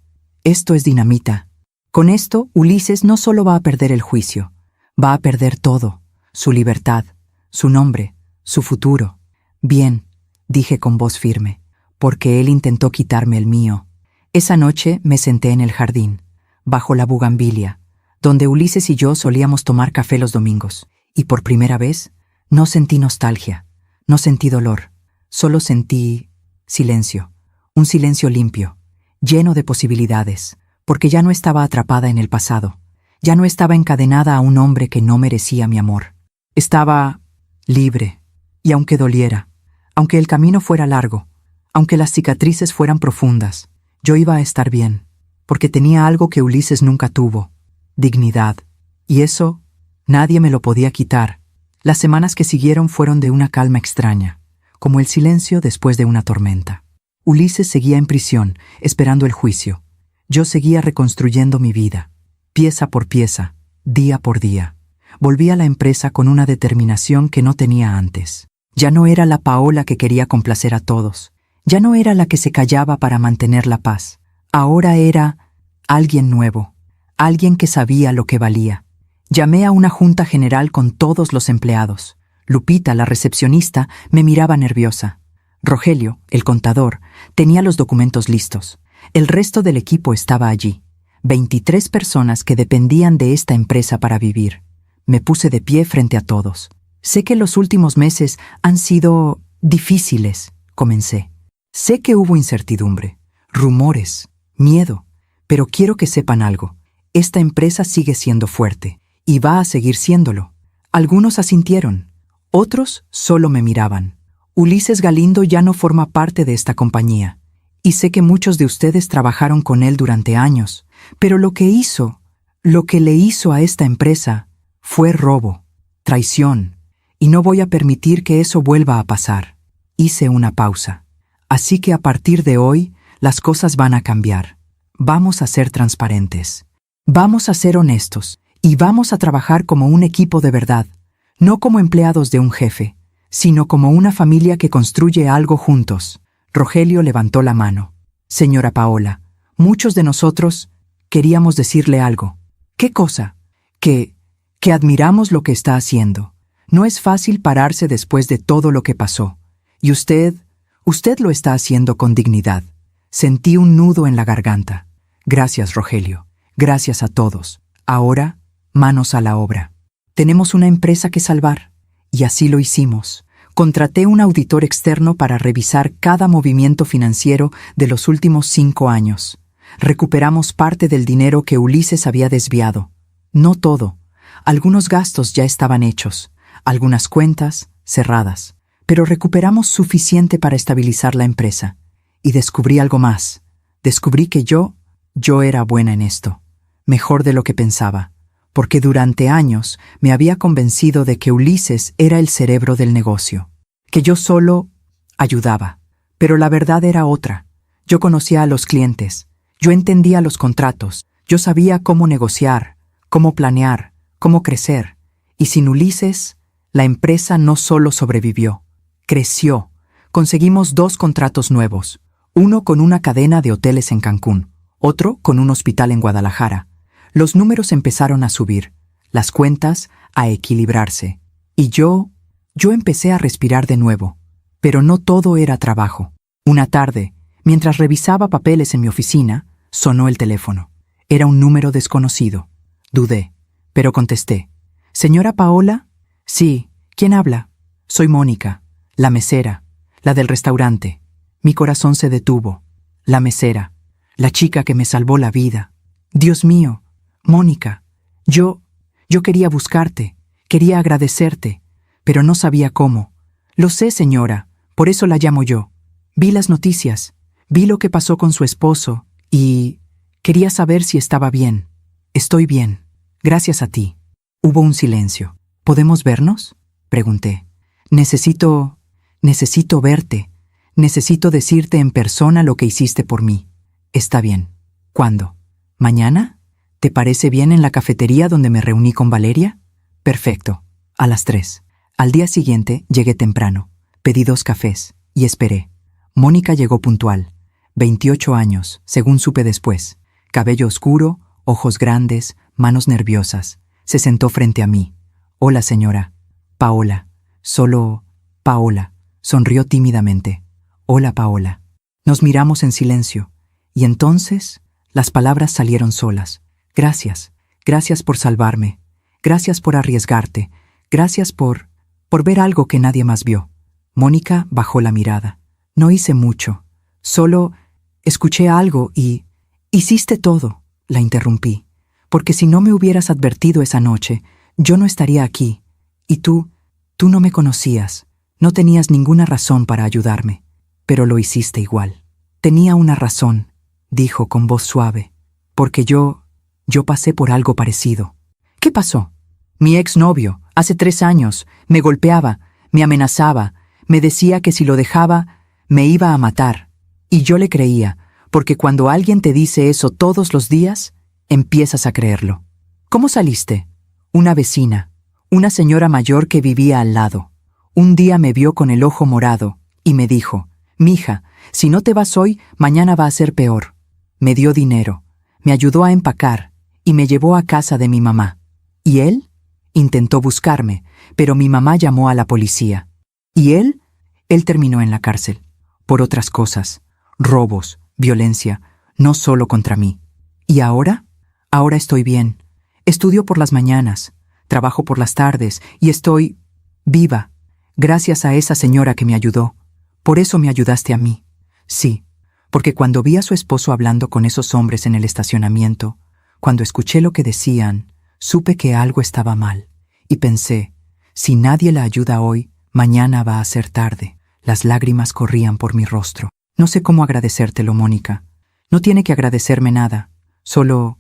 Speaker 1: dinamita. Con esto, Ulises no solo va a perder el juicio, va a perder todo, su libertad, su nombre, su futuro. Bien, dije con voz firme, porque él intentó quitarme el mío. Esa noche me senté en el jardín, bajo la bugambilia, donde Ulises y yo solíamos tomar café los domingos, y por primera vez no sentí nostalgia, no sentí dolor, solo sentí silencio, un silencio limpio, lleno de posibilidades, porque ya no estaba atrapada en el pasado, ya no estaba encadenada a un hombre que no merecía mi amor. Estaba libre, y aunque doliera, aunque el camino fuera largo, aunque las cicatrices fueran profundas, yo iba a estar bien, porque tenía algo que Ulises nunca tuvo, dignidad, y eso nadie me lo podía quitar. Las semanas que siguieron fueron de una calma extraña, como el silencio después de una tormenta. Ulises seguía en prisión, esperando el juicio. Yo seguía reconstruyendo mi vida, pieza por pieza, día por día. Volví a la empresa con una determinación que no tenía antes. Ya no era la Paola que quería complacer a todos. Ya no era la que se callaba para mantener la paz. Ahora era alguien nuevo, alguien que sabía lo que valía. Llamé a una junta general con todos los empleados. Lupita, la recepcionista, me miraba nerviosa. Rogelio, el contador, tenía los documentos listos. El resto del equipo estaba allí. 23 personas que dependían de esta empresa para vivir. Me puse de pie frente a todos. Sé que los últimos meses han sido difíciles, comencé. Sé que hubo incertidumbre, rumores, miedo, pero quiero que sepan algo. Esta empresa sigue siendo fuerte y va a seguir siéndolo. Algunos asintieron, otros solo me miraban. Ulises Galindo ya no forma parte de esta compañía, y sé que muchos de ustedes trabajaron con él durante años, pero lo que le hizo a esta empresa fue robo, traición, y no voy a permitir que eso vuelva a pasar. Hice una pausa. Así que a partir de hoy, las cosas van a cambiar. Vamos a ser transparentes. Vamos a ser honestos, y vamos a trabajar como un equipo de verdad, no como empleados de un jefe, sino como una familia que construye algo juntos. Rogelio levantó la mano. Señora Paola, muchos de nosotros queríamos decirle algo. ¿Qué cosa? Que admiramos lo que está haciendo. No es fácil pararse después de todo lo que pasó. Y usted lo está haciendo con dignidad. Sentí un nudo en la garganta. Gracias, Rogelio. Gracias a todos. Ahora, manos a la obra. Tenemos una empresa que salvar. Y así lo hicimos. Contraté un auditor externo para revisar cada movimiento financiero de los últimos 5 años. Recuperamos parte del dinero que Ulises había desviado. No todo. Algunos gastos ya estaban hechos, algunas cuentas cerradas, pero recuperamos suficiente para estabilizar la empresa. Y descubrí algo más. Descubrí que yo era buena en esto, mejor de lo que pensaba, porque durante años me había convencido de que Ulises era el cerebro del negocio, que yo solo ayudaba. Pero la verdad era otra. Yo conocía a los clientes, yo entendía los contratos, yo sabía cómo negociar, cómo planear, cómo crecer. Y sin Ulises, la empresa no solo sobrevivió, creció. Conseguimos 2 contratos nuevos, uno con una cadena de hoteles en Cancún, otro con un hospital en Guadalajara. Los números empezaron a subir, las cuentas a equilibrarse. Y yo empecé a respirar de nuevo. Pero no todo era trabajo. Una tarde, mientras revisaba papeles en mi oficina, sonó el teléfono. Era un número desconocido. Dudé, pero contesté. ¿Señora Paola? Sí, ¿quién habla? Soy Mónica, la mesera, la del restaurante. Mi corazón se detuvo. La mesera, la chica que me salvó la vida. Dios mío, Mónica, yo quería buscarte, quería agradecerte, pero no sabía cómo. Lo sé, señora, por eso la llamo yo. Vi las noticias, vi lo que pasó con su esposo y quería saber si estaba bien. Estoy bien, gracias a ti. Hubo un silencio. ¿Podemos vernos?, pregunté. Necesito verte. Necesito decirte en persona lo que hiciste por mí. Está bien. ¿Cuándo? ¿Mañana? ¿Te parece bien en la cafetería donde me reuní con Valeria? Perfecto. A las 3. Al día siguiente llegué temprano. Pedí 2 cafés y esperé. Mónica llegó puntual. 28 años, según supe después. Cabello oscuro, ojos grandes, manos nerviosas. Se sentó frente a mí. Hola, señora. Paola. Solo Paola. Sonrió tímidamente. Hola, Paola. Nos miramos en silencio. Y entonces las palabras salieron solas. Gracias. Gracias por salvarme. Gracias por arriesgarte. Gracias por ver algo que nadie más vio. Mónica bajó la mirada. No hice mucho. Solo escuché algo y... Hiciste todo, la interrumpí. Porque si no me hubieras advertido esa noche, yo no estaría aquí. Y tú no me conocías. No tenías ninguna razón para ayudarme. Pero lo hiciste igual. Tenía una razón, dijo con voz suave. Porque yo pasé por algo parecido. ¿Qué pasó? Mi exnovio, hace 3 años, me golpeaba, me amenazaba, me decía que si lo dejaba, me iba a matar. Y yo le creía, porque cuando alguien te dice eso todos los días, empiezas a creerlo. ¿Cómo saliste? Una vecina, una señora mayor que vivía al lado. Un día me vio con el ojo morado y me dijo, «Mija, si no te vas hoy, mañana va a ser peor». Me dio dinero, me ayudó a empacar y me llevó a casa de mi mamá. ¿Y él? Intentó buscarme, pero mi mamá llamó a la policía. ¿Y él? Él terminó en la cárcel. Por otras cosas. Robos, violencia, no solo contra mí. ¿Y ahora? Ahora estoy bien. Estudio por las mañanas, trabajo por las tardes y estoy viva, gracias a esa señora que me ayudó. Por eso me ayudaste a mí. Sí, porque cuando vi a su esposo hablando con esos hombres en el estacionamiento, cuando escuché lo que decían, supe que algo estaba mal. Y pensé, si nadie la ayuda hoy, mañana va a ser tarde. Las lágrimas corrían por mi rostro. No sé cómo agradecértelo, Mónica. No tiene que agradecerme nada. Solo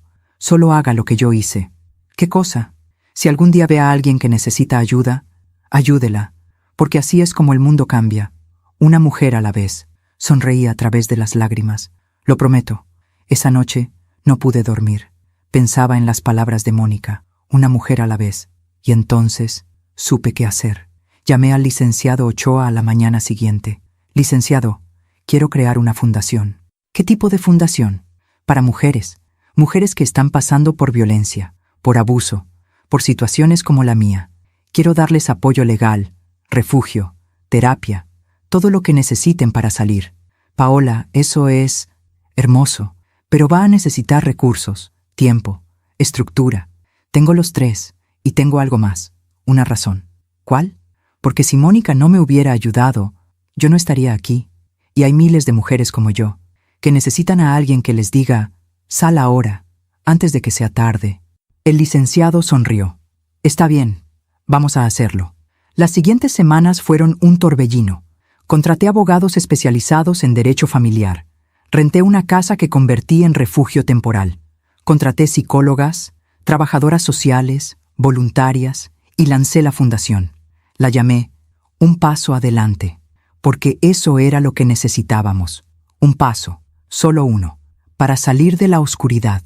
Speaker 1: haga lo que yo hice. ¿Qué cosa? Si algún día ve a alguien que necesita ayuda, ayúdela, porque así es como el mundo cambia. Una mujer a la vez. Sonreí a través de las lágrimas. Lo prometo. Esa noche no pude dormir. Pensaba en las palabras de Mónica, una mujer a la vez. Y entonces supe qué hacer. Llamé al licenciado Ochoa a la mañana siguiente. Licenciado, quiero crear una fundación. ¿Qué tipo de fundación? Para mujeres. Mujeres que están pasando por violencia, por abuso, por situaciones como la mía. Quiero darles apoyo legal, refugio, terapia, todo lo que necesiten para salir. Paola, eso es hermoso, pero va a necesitar recursos, tiempo, estructura. Tengo los 3 y tengo algo más, una razón. ¿Cuál? Porque si Mónica no me hubiera ayudado, yo no estaría aquí. Y hay miles de mujeres como yo, que necesitan a alguien que les diga, sal ahora, antes de que sea tarde. El licenciado sonrió. Está bien, vamos a hacerlo. Las siguientes semanas fueron un torbellino. Contraté abogados especializados en derecho familiar. Renté una casa que convertí en refugio temporal. Contraté psicólogas, trabajadoras sociales, voluntarias, y lancé la fundación. La llamé Un Paso Adelante, porque eso era lo que necesitábamos. Un paso, solo uno, para salir de la oscuridad.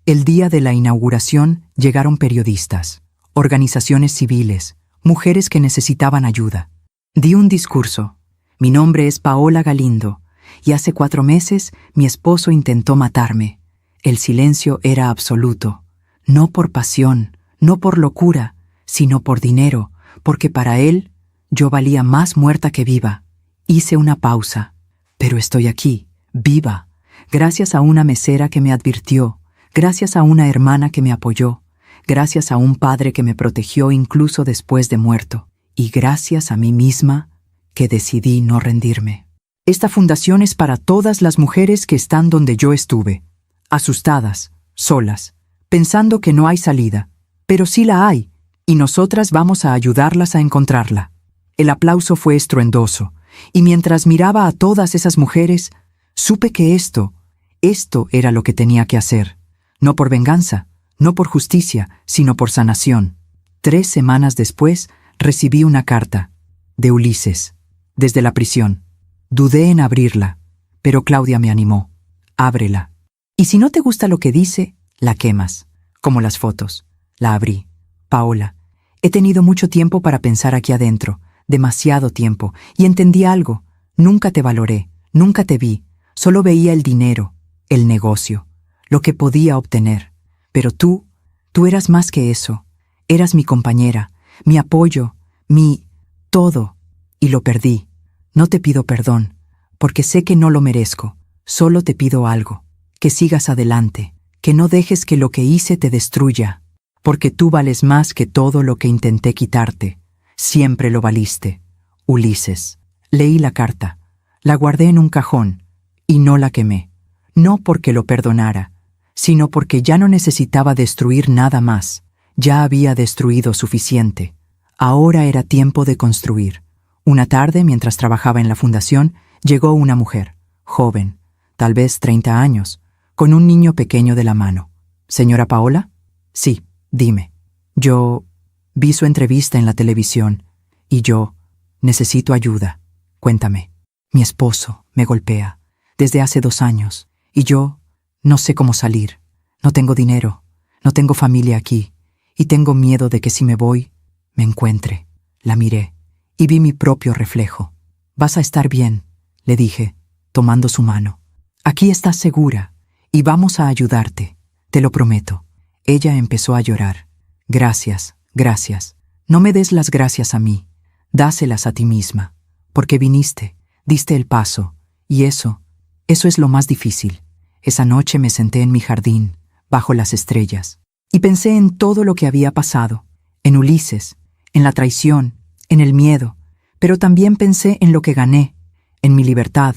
Speaker 1: El día de la inauguración llegaron periodistas, organizaciones civiles, mujeres que necesitaban ayuda. Di un discurso. Mi nombre es Paola Galindo, y hace 4 meses mi esposo intentó matarme. El silencio era absoluto. No por pasión, no por locura, sino por dinero, porque para él yo valía más muerta que viva. Hice una pausa, pero estoy aquí, viva, gracias a una mesera que me advirtió, gracias a una hermana que me apoyó, gracias a un padre que me protegió incluso después de muerto, y gracias a mí misma que decidí no rendirme. Esta fundación es para todas las mujeres que están donde yo estuve, asustadas, solas, pensando que no hay salida, pero sí la hay, y nosotras vamos a ayudarlas a encontrarla. El aplauso fue estruendoso, y mientras miraba a todas esas mujeres, supe que esto era lo que tenía que hacer, no por venganza, no por justicia, sino por sanación. 3 semanas después, recibí una carta, de Ulises, desde la prisión. Dudé en abrirla, pero Claudia me animó. Ábrela. Y si no te gusta lo que dice, la quemas, como las fotos. La abrí. Paola, he tenido mucho tiempo para pensar aquí adentro, demasiado tiempo, y entendí algo. Nunca te valoré, nunca te vi, solo veía el dinero, el negocio, lo que podía obtener. Pero tú eras más que eso. Eras mi compañera, mi apoyo, mi todo, y lo perdí. No te pido perdón, porque sé que no lo merezco. Solo te pido algo, que sigas adelante, que no dejes que lo que hice te destruya, porque tú vales más que todo lo que intenté quitarte. Siempre lo valiste. Ulises. Leí la carta, la guardé en un cajón, y no la quemé. No porque lo perdonara, sino porque ya no necesitaba destruir nada más. Ya había destruido suficiente. Ahora era tiempo de construir. Una tarde, mientras trabajaba en la fundación, llegó una mujer, joven, tal vez 30 años, con un niño pequeño de la mano. ¿Señora Paola? Sí, dime. Yo vi su entrevista en la televisión y yo necesito ayuda. Cuéntame. Mi esposo me golpea desde hace 2 años y yo no sé cómo salir. No tengo dinero, no tengo familia aquí y tengo miedo de que si me voy, me encuentre. La miré y vi mi propio reflejo. Vas a estar bien, le dije, tomando su mano. Aquí estás segura y vamos a ayudarte, te lo prometo. Ella empezó a llorar. Gracias, gracias. No me des las gracias a mí, dáselas a ti misma, porque viniste, diste el paso, y eso es lo más difícil. Esa noche me senté en mi jardín, bajo las estrellas, y pensé en todo lo que había pasado, en Ulises, en la traición, en el miedo, pero también pensé en lo que gané, en mi libertad,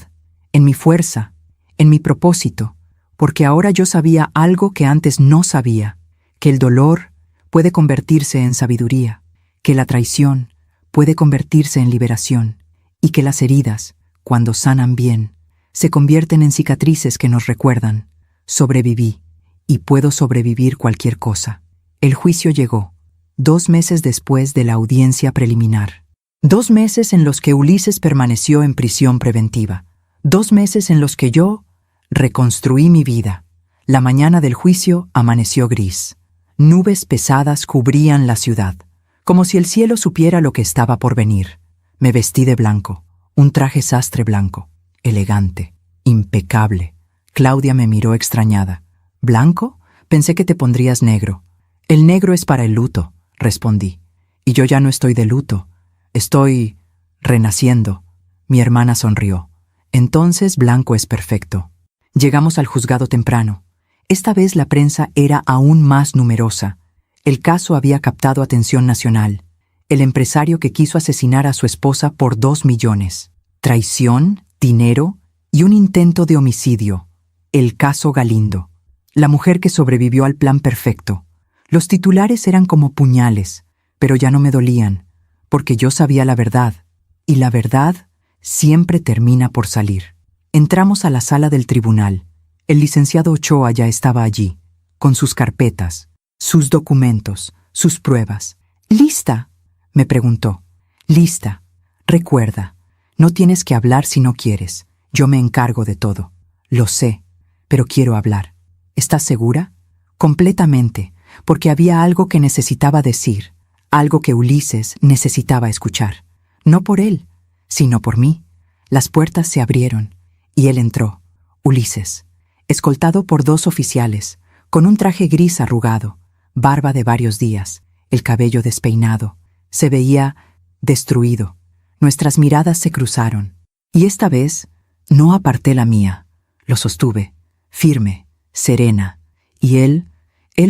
Speaker 1: en mi fuerza, en mi propósito, porque ahora yo sabía algo que antes no sabía, que el dolor puede convertirse en sabiduría, que la traición puede convertirse en liberación, y que las heridas, cuando sanan bien, se convierten en cicatrices que nos recuerdan, sobreviví, y puedo sobrevivir cualquier cosa. El juicio llegó, 2 meses después de la audiencia preliminar. 2 meses en los que Ulises permaneció en prisión preventiva. 2 meses en los que yo reconstruí mi vida. La mañana del juicio amaneció gris. Nubes pesadas cubrían la ciudad, como si el cielo supiera lo que estaba por venir. Me vestí de blanco, un traje sastre blanco, elegante, impecable. Claudia me miró extrañada. ¿Blanco? Pensé que te pondrías negro. El negro es para el luto, respondí. Y yo ya no estoy de luto. Estoy renaciendo. Mi hermana sonrió. Entonces blanco es perfecto. Llegamos al juzgado temprano. Esta vez la prensa era aún más numerosa. El caso había captado atención nacional. El empresario que quiso asesinar a su esposa por 2 millones. Traición, dinero y un intento de homicidio. El caso Galindo. La mujer que sobrevivió al plan perfecto. Los titulares eran como puñales, pero ya no me dolían, porque yo sabía la verdad, y la verdad siempre termina por salir. Entramos a la sala del tribunal. El licenciado Ochoa ya estaba allí, con sus carpetas, sus documentos, sus pruebas. ¿Lista?, me preguntó. Lista. Recuerda, no tienes que hablar si no quieres. Yo me encargo de todo. Lo sé, pero quiero hablar. ¿Estás segura? Completamente, porque había algo que necesitaba decir, algo que Ulises necesitaba escuchar. No por él, sino por mí. Las puertas se abrieron, y él entró. Ulises, escoltado por 2 oficiales, con un traje gris arrugado, barba de varios días. el cabello despeinado. Se veía destruido. Nuestras miradas se cruzaron. Y esta vez no aparté la mía. Lo sostuve, firme, serena. Y él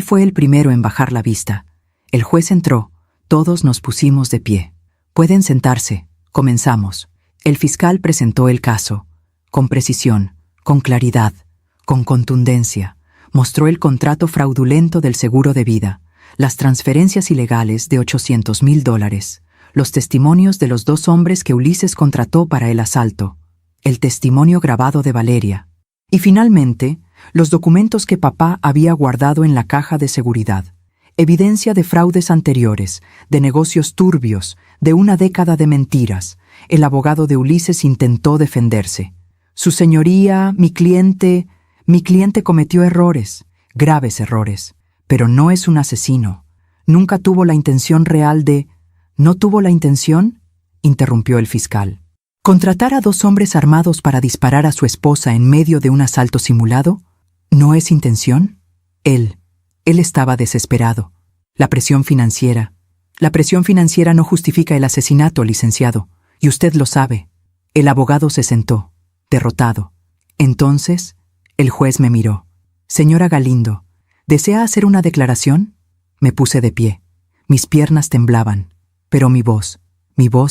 Speaker 1: fue el primero en bajar la vista. El juez entró. Todos nos pusimos de pie. Pueden sentarse. Comenzamos. El fiscal presentó el caso. Con precisión, con claridad, con contundencia. Mostró el contrato fraudulento del seguro de vida, las transferencias ilegales de $800,000, los testimonios de los 2 hombres que Ulises contrató para el asalto, el testimonio grabado de Valeria, y finalmente, los documentos que papá había guardado en la caja de seguridad, evidencia de fraudes anteriores, de negocios turbios, de una década de mentiras. El abogado de Ulises intentó defenderse. Su señoría, mi cliente cometió errores, graves errores, pero no es un asesino. Nunca tuvo la intención real de... ¿No tuvo la intención?, interrumpió el fiscal. ¿Contratar a 2 hombres armados para disparar a su esposa en medio de un asalto simulado? ¿No es intención? Él estaba desesperado. La presión financiera no justifica el asesinato, licenciado, y usted lo sabe. El abogado se sentó, derrotado. Entonces, el juez me miró. Señora Galindo, ¿desea hacer una declaración? Me puse de pie. Mis piernas temblaban, pero mi voz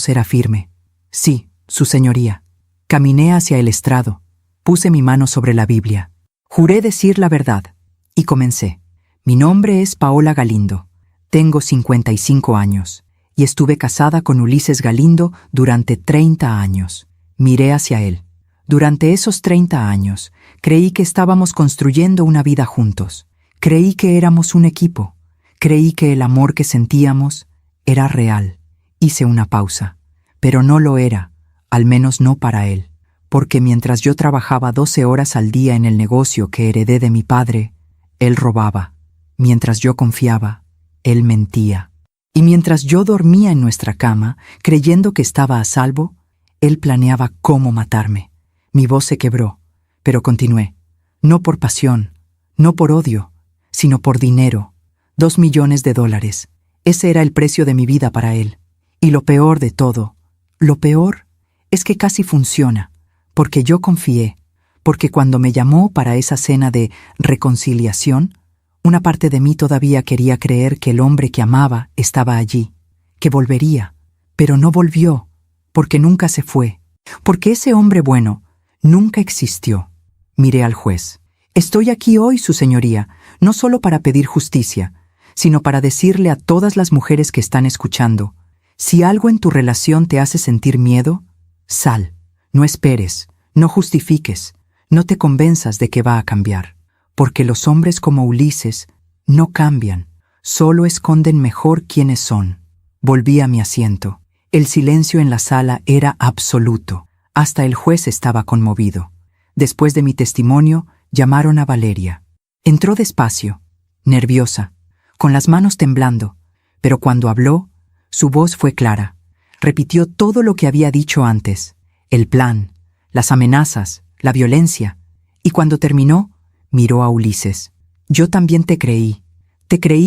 Speaker 1: era firme. Sí, su señoría. Caminé hacia el estrado. Puse mi mano sobre la Biblia. Juré decir la verdad, y comencé. Mi nombre es Paola Galindo. Tengo 55 años, y estuve casada con Ulises Galindo durante 30 años. Miré hacia él. Durante esos 30 años, creí que estábamos construyendo una vida juntos. Creí que éramos un equipo. Creí que el amor que sentíamos era real. Hice una pausa, pero no lo era, al menos no para él, porque mientras yo trabajaba 12 horas al día en el negocio que heredé de mi padre, él robaba. Mientras yo confiaba, él mentía. Y mientras yo dormía en nuestra cama, creyendo que estaba a salvo, él planeaba cómo matarme. Mi voz se quebró, pero continué. No por pasión, no por odio, sino por dinero. $2 millones. Ese era el precio de mi vida para él. Y lo peor de todo, lo peor es que casi funciona, porque yo confié, porque cuando me llamó para esa cena de reconciliación, una parte de mí todavía quería creer que el hombre que amaba estaba allí, que volvería, pero no volvió, porque nunca se fue, porque ese hombre bueno nunca existió. Miré al juez. Estoy aquí hoy, su señoría, no solo para pedir justicia, sino para decirle a todas las mujeres que están escuchando, si algo en tu relación te hace sentir miedo, sal, no esperes, no justifiques, no te convenzas de que va a cambiar, porque los hombres como Ulises no cambian, solo esconden mejor quiénes son. Volví a mi asiento. El silencio en la sala era absoluto. Hasta el juez estaba conmovido. Después de mi testimonio, llamaron a Valeria. Entró despacio, nerviosa, con las manos temblando, pero cuando habló, su voz fue clara. Repitió todo lo que había dicho antes, el plan, las amenazas, la violencia, y cuando terminó, miró a Ulises. Yo también te creí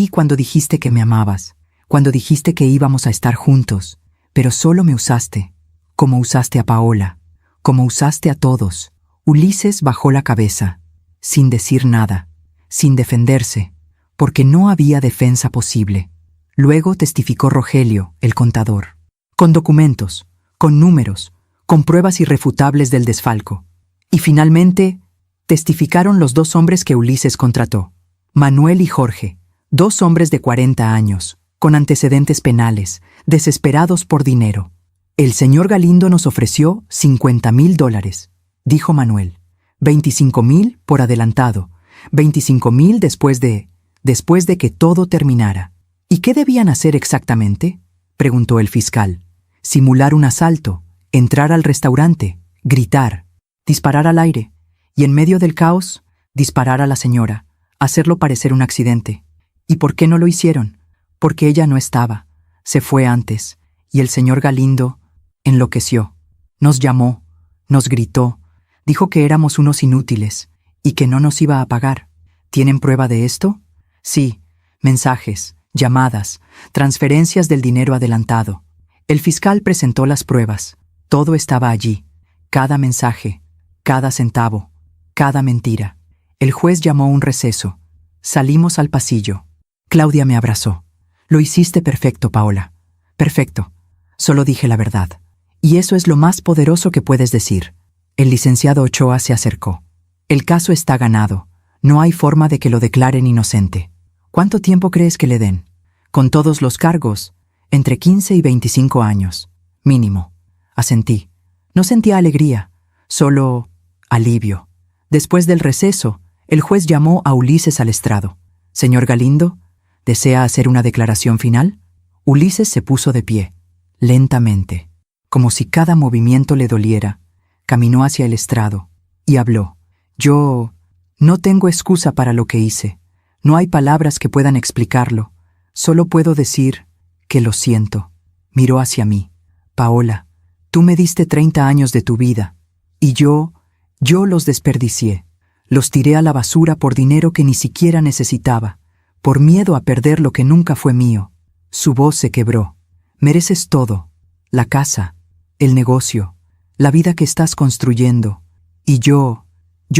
Speaker 1: cuando dijiste que me amabas, cuando dijiste que íbamos a estar juntos, pero solo me usaste, como usaste a Paola, como usaste a todos. Ulises bajó la cabeza, sin decir nada, sin defenderse, porque no había defensa posible. Luego testificó Rogelio, el contador, con documentos, con números, con pruebas irrefutables del desfalco. Y finalmente, testificaron los 2 hombres que Ulises contrató, Manuel y Jorge, 2 hombres de 40 años, con antecedentes penales, desesperados por dinero. El señor Galindo nos ofreció $50,000, dijo Manuel. 25,000 por adelantado, 25,000 después de que todo terminara. ¿Y qué debían hacer exactamente?, preguntó el fiscal. Simular un asalto, entrar al restaurante, gritar, disparar al aire, y en medio del caos, disparar a la señora, hacerlo parecer un accidente. ¿Y por qué no lo hicieron? Porque ella no estaba, se fue antes, y el señor Galindo enloqueció. Nos llamó, nos gritó, dijo que éramos unos inútiles y que no nos iba a pagar. ¿Tienen prueba de esto? Sí, mensajes, llamadas, transferencias del dinero adelantado. El fiscal presentó las pruebas. Todo estaba allí. Cada mensaje, cada centavo, cada mentira. El juez llamó un receso. Salimos al pasillo. Claudia me abrazó. Lo hiciste perfecto, Paola. Perfecto. Solo dije la verdad. Y eso es lo más poderoso que puedes decir. El licenciado Ochoa se acercó. El caso está ganado. No hay forma de que lo declaren inocente. ¿Cuánto tiempo crees que le den? Con todos los cargos, entre 15 y 25 años. Mínimo. Asentí. No sentía alegría, solo alivio. Después del receso, el juez llamó a Ulises al estrado. «Señor Galindo, ¿desea hacer una declaración final?» Ulises se puso de pie, lentamente, como si cada movimiento le doliera. Caminó hacia el estrado y habló. «Yo no tengo excusa para lo que hice. No hay palabras que puedan explicarlo. Solo puedo decir que lo siento». Miró hacia mí. «Paola, tú me diste 30 años de tu vida, y yo los desperdicié. Los tiré a la basura por dinero que ni siquiera necesitaba, por miedo a perder lo que nunca fue mío». Su voz se quebró. «Mereces todo, la casa, el negocio, la vida que estás construyendo, y yo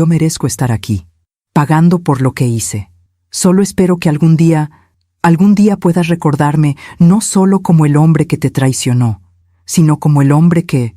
Speaker 1: merezco estar aquí, pagando por lo que hice. Solo espero que algún día puedas recordarme no solo como el hombre que te traicionó, sino como el hombre que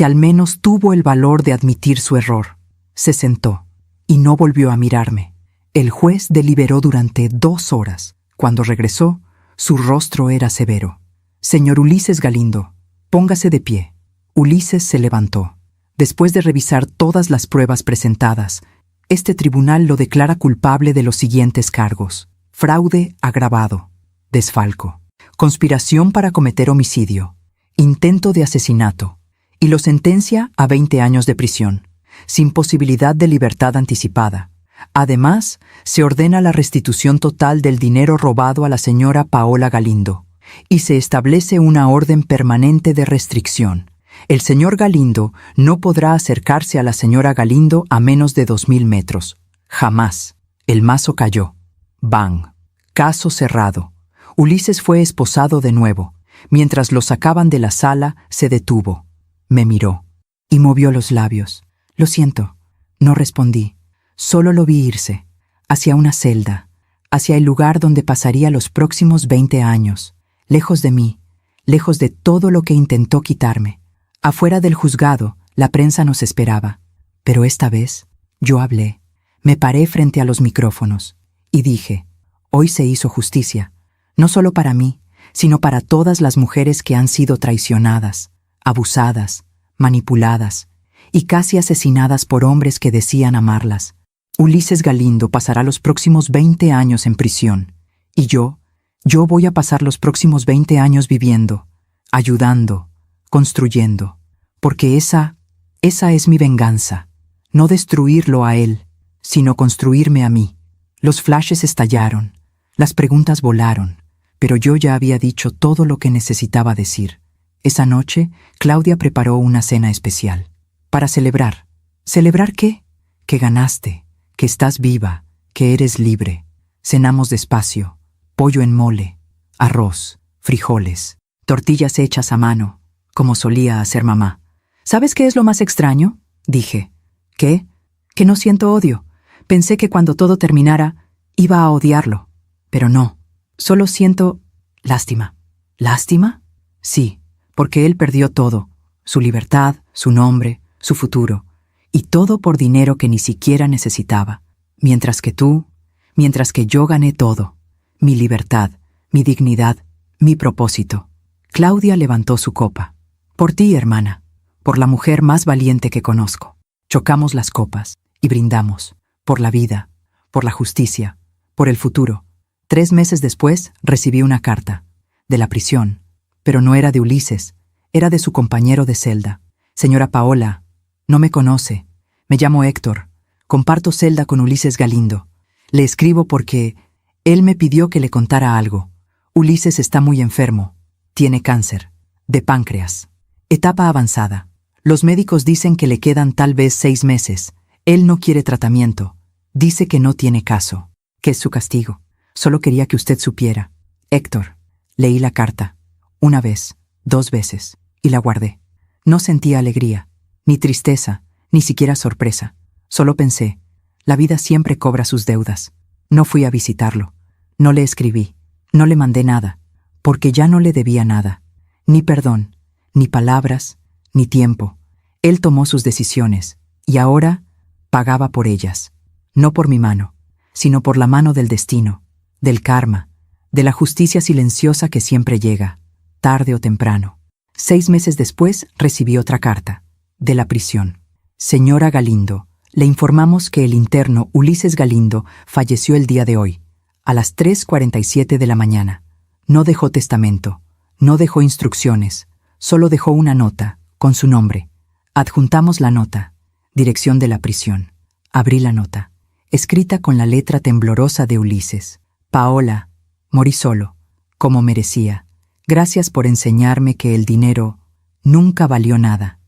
Speaker 1: al menos tuvo el valor de admitir su error». Se sentó y no volvió a mirarme. El juez deliberó durante 2 horas. Cuando regresó, su rostro era severo. «Señor Ulises Galindo, póngase de pie». Ulises se levantó. Después de revisar todas las pruebas presentadas, este tribunal lo declara culpable de los siguientes cargos: fraude agravado, desfalco, conspiración para cometer homicidio, intento de asesinato, y lo sentencia a 20 años de prisión, sin posibilidad de libertad anticipada. Además, se ordena la restitución total del dinero robado a la señora Paola Galindo, y se establece una orden permanente de restricción. El señor Galindo no podrá acercarse a la señora Galindo a menos de 2000 metros. Jamás. El mazo cayó. Bang. Caso cerrado. Ulises fue esposado de nuevo. Mientras lo sacaban de la sala, se detuvo. Me miró y movió los labios. «Lo siento». No respondí. Solo lo vi irse, hacia una celda, hacia el lugar donde pasaría los próximos 20 años, lejos de mí, lejos de todo lo que intentó quitarme. Afuera del juzgado, la prensa nos esperaba. Pero esta vez, yo hablé. Me paré frente a los micrófonos y dije: «Hoy se hizo justicia, no solo para mí, sino para todas las mujeres que han sido traicionadas, abusadas, manipuladas y casi asesinadas por hombres que decían amarlas. Ulises Galindo pasará los próximos 20 años en prisión, y yo voy a pasar los próximos 20 años viviendo, ayudando, construyendo, porque esa es mi venganza, no destruirlo a él, sino construirme a mí». Los flashes estallaron, las preguntas volaron, pero yo ya había dicho todo lo que necesitaba decir. Esa noche, Claudia preparó una cena especial, para celebrar. ¿Celebrar qué? Que ganaste, que estás viva, que eres libre. Cenamos despacio, pollo en mole, arroz, frijoles, tortillas hechas a mano, como solía hacer mamá. ¿Sabes qué es lo más extraño?, dije. ¿Qué? Que no siento odio. Pensé que cuando todo terminara, iba a odiarlo. Pero no, solo siento lástima. ¿Lástima? Sí, porque él perdió todo, su libertad, su nombre, su futuro, y todo por dinero que ni siquiera necesitaba. Mientras que yo gané todo, mi libertad, mi dignidad, mi propósito. Claudia levantó su copa. «Por ti, hermana, por la mujer más valiente que conozco». Chocamos las copas y brindamos, por la vida, por la justicia, por el futuro. 3 meses después recibí una carta, de la prisión, pero no era de Ulises, era de su compañero de celda. «Señora Paola, no me conoce. Me llamo Héctor. Comparto celda con Ulises Galindo. Le escribo porque él me pidió que le contara algo. Ulises está muy enfermo. Tiene cáncer, de páncreas. Etapa avanzada. Los médicos dicen que le quedan tal vez 6 meses. Él no quiere tratamiento. Dice que no tiene caso, que es su castigo. Solo quería que usted supiera. Héctor. Leí la carta. Una vez, 2 veces, y la guardé. No sentía alegría, ni tristeza, ni siquiera sorpresa. Solo pensé, la vida siempre cobra sus deudas. No fui a visitarlo. No le escribí. No le mandé nada, porque ya no le debía nada. Ni perdón, ni palabras, ni tiempo. Él tomó sus decisiones, y ahora pagaba por ellas. No por mi mano, sino por la mano del destino, del karma, de la justicia silenciosa que siempre llega, tarde o temprano. 6 meses después recibí otra carta, de la prisión. Señora Galindo, le informamos que el interno Ulises Galindo falleció el día de hoy, a las 3:47 de la mañana. No dejó testamento, no dejó instrucciones, solo dejó una nota, con su nombre. Adjuntamos la nota, dirección de la prisión. Abrí la nota, escrita con la letra temblorosa de Ulises. Paola, morí solo, como merecía. Gracias por enseñarme que el dinero nunca valió nada.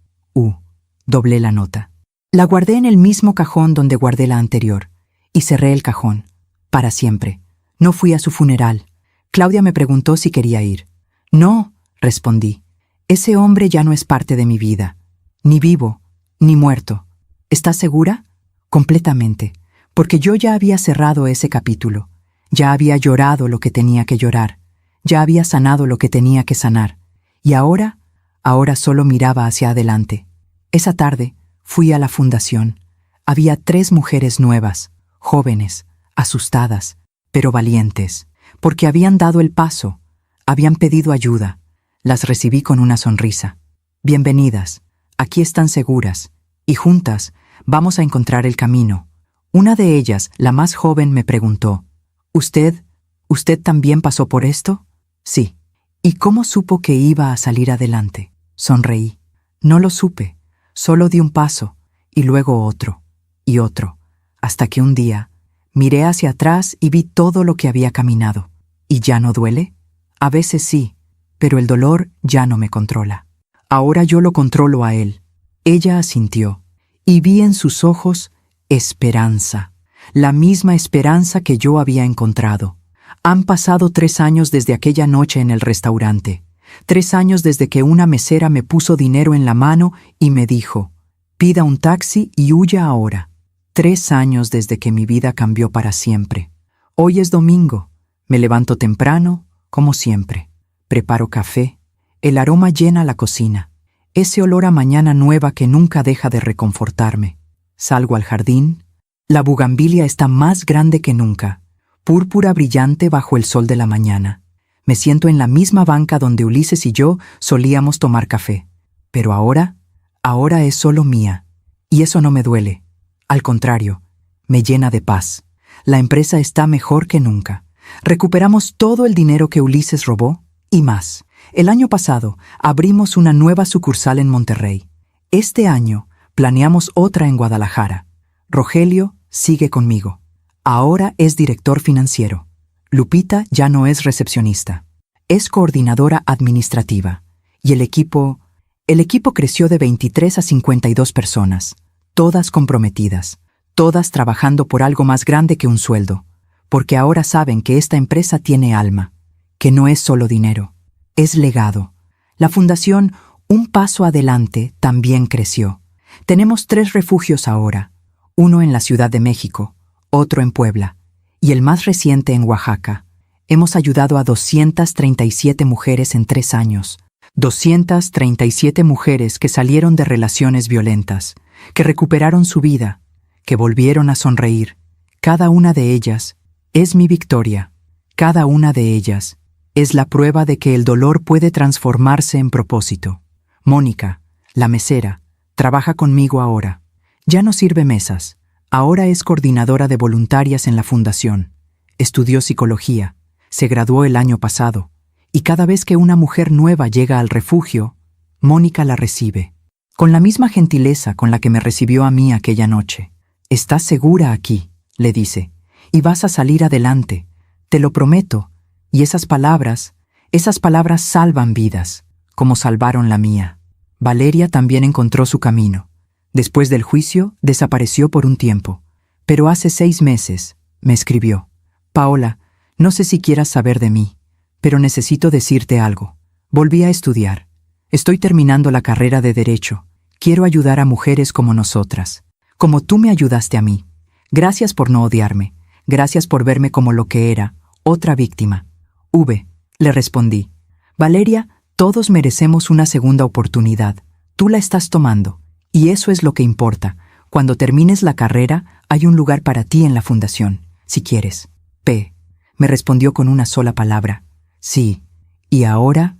Speaker 1: Doblé la nota. La guardé en el mismo cajón donde guardé la anterior, y cerré el cajón, para siempre. No fui a su funeral. Claudia me preguntó si quería ir. No, respondí. Ese hombre ya no es parte de mi vida, ni vivo, ni muerto. ¿Estás segura? Completamente, porque yo ya había cerrado ese capítulo. Ya había llorado lo que tenía que llorar. Ya había sanado lo que tenía que sanar. Y ahora solo miraba hacia adelante. Esa tarde fui a la fundación. Había 3 mujeres nuevas, jóvenes, asustadas, pero valientes, porque habían dado el paso, habían pedido ayuda. Las recibí con una sonrisa. Bienvenidas, aquí están seguras, y juntas vamos a encontrar el camino. Una de ellas, la más joven, me preguntó, ¿Usted también pasó por esto? Sí. ¿Y cómo supo que iba a salir adelante? Sonreí. No lo supe, solo di un paso, y luego otro, y otro, hasta que un día miré hacia atrás y vi todo lo que había caminado. ¿Y ya no duele? A veces sí, pero el dolor ya no me controla. Ahora yo lo controlo a él. Ella asintió, y vi en sus ojos esperanza, la misma esperanza que yo había encontrado. Han pasado 3 años desde aquella noche en el restaurante. 3 años desde que una mesera me puso dinero en la mano y me dijo, pida un taxi y huya ahora. 3 años desde que mi vida cambió para siempre. Hoy es domingo. Me levanto temprano, como siempre. Preparo café. El aroma llena la cocina. Ese olor a mañana nueva que nunca deja de reconfortarme. Salgo al jardín. La bugambilia está más grande que nunca, púrpura brillante bajo el sol de la mañana. Me siento en la misma banca donde Ulises y yo solíamos tomar café. Pero ahora es solo mía. Y eso no me duele. Al contrario, me llena de paz. La empresa está mejor que nunca. Recuperamos todo el dinero que Ulises robó y más. El año pasado abrimos una nueva sucursal en Monterrey. Este año planeamos otra en Guadalajara. Rogelio sigue conmigo. Ahora es director financiero. Lupita ya no es recepcionista. Es coordinadora administrativa. Y el equipo creció de 23 a 52 personas, todas comprometidas, todas trabajando por algo más grande que un sueldo, porque ahora saben que esta empresa tiene alma, que no es solo dinero, es legado. La fundación Un Paso Adelante también creció. Tenemos 3 refugios ahora, uno en la Ciudad de México, otro en Puebla, y el más reciente en Oaxaca. Hemos ayudado a 237 mujeres en 3 años. 237 mujeres que salieron de relaciones violentas, que recuperaron su vida, que volvieron a sonreír. Cada una de ellas es mi victoria. Cada una de ellas es la prueba de que el dolor puede transformarse en propósito. Mónica, la mesera, trabaja conmigo ahora. Ya no sirve mesas. Ahora es coordinadora de voluntarias en la fundación. Estudió psicología. Se graduó el año pasado. Y cada vez que una mujer nueva llega al refugio, Mónica la recibe. Con la misma gentileza con la que me recibió a mí aquella noche. «Estás segura aquí», le dice, «y vas a salir adelante. Te lo prometo». Y esas palabras salvan vidas, como salvaron la mía. Valeria también encontró su camino. Después del juicio, desapareció por un tiempo. Pero hace 6 meses me escribió. «Paola, no sé si quieras saber de mí, Pero necesito decirte algo. Volví a estudiar. Estoy terminando la carrera de Derecho. Quiero ayudar a mujeres como nosotras, como tú me ayudaste a mí. Gracias por no odiarme. Gracias por verme como lo que era, otra víctima. Le respondí. Valeria, todos merecemos una segunda oportunidad. Tú la estás tomando. Y eso es lo que importa. Cuando termines la carrera, hay un lugar para ti en la fundación, si quieres. Me respondió con una sola palabra. Sí. Y ahora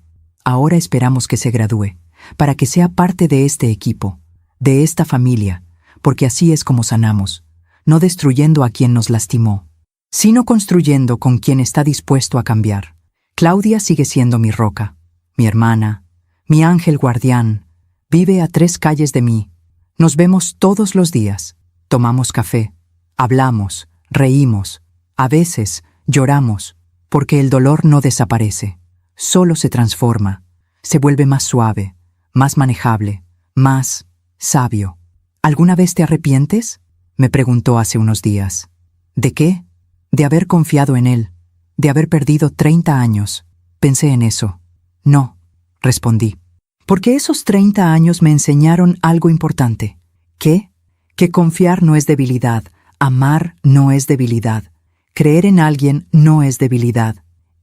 Speaker 1: esperamos que se gradúe, para que sea parte de este equipo, de esta familia, porque así es como sanamos, no destruyendo a quien nos lastimó, sino construyendo con quien está dispuesto a cambiar. Claudia sigue siendo mi roca, mi hermana, mi ángel guardián, vive a 3 calles de mí. Nos vemos todos los días, tomamos café, hablamos, reímos, a veces lloramos, porque el dolor no desaparece, solo se transforma, se vuelve más suave, más manejable, más sabio. ¿Alguna vez te arrepientes?, me preguntó hace unos días. ¿De qué? De haber confiado en él, de haber perdido 30 años. Pensé en eso. No, respondí. Porque esos 30 años me enseñaron algo importante. ¿Qué? Que confiar no es debilidad, amar no es debilidad, creer en alguien no es debilidad.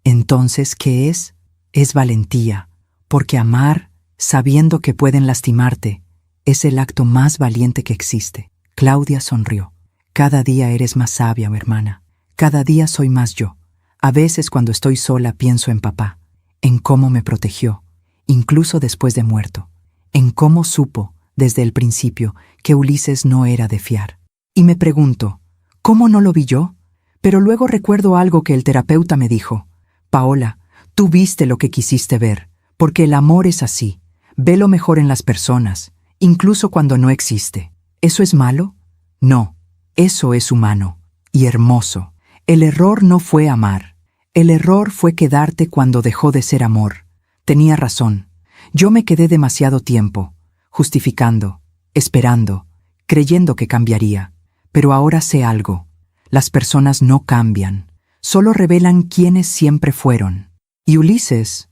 Speaker 1: Entonces, ¿qué es? Es valentía, porque amar, sabiendo que pueden lastimarte, es el acto más valiente que existe. Claudia sonrió. Cada día eres más sabia, mi hermana. Cada día soy más yo. A veces cuando estoy sola pienso en papá, en cómo me protegió, incluso después de muerto, en cómo supo, desde el principio, que Ulises no era de fiar. Y me pregunto, ¿cómo no lo vi yo? Pero luego recuerdo algo que el terapeuta me dijo. Paola, tú viste lo que quisiste ver, porque el amor es así. Ve lo mejor en las personas, incluso cuando no existe. ¿Eso es malo? No, eso es humano y hermoso. El error no fue amar. El error fue quedarte cuando dejó de ser amor. Tenía razón. Yo me quedé demasiado tiempo, justificando, esperando, creyendo que cambiaría. Pero ahora sé algo. Las personas no cambian, solo revelan quiénes siempre fueron. Y Ulises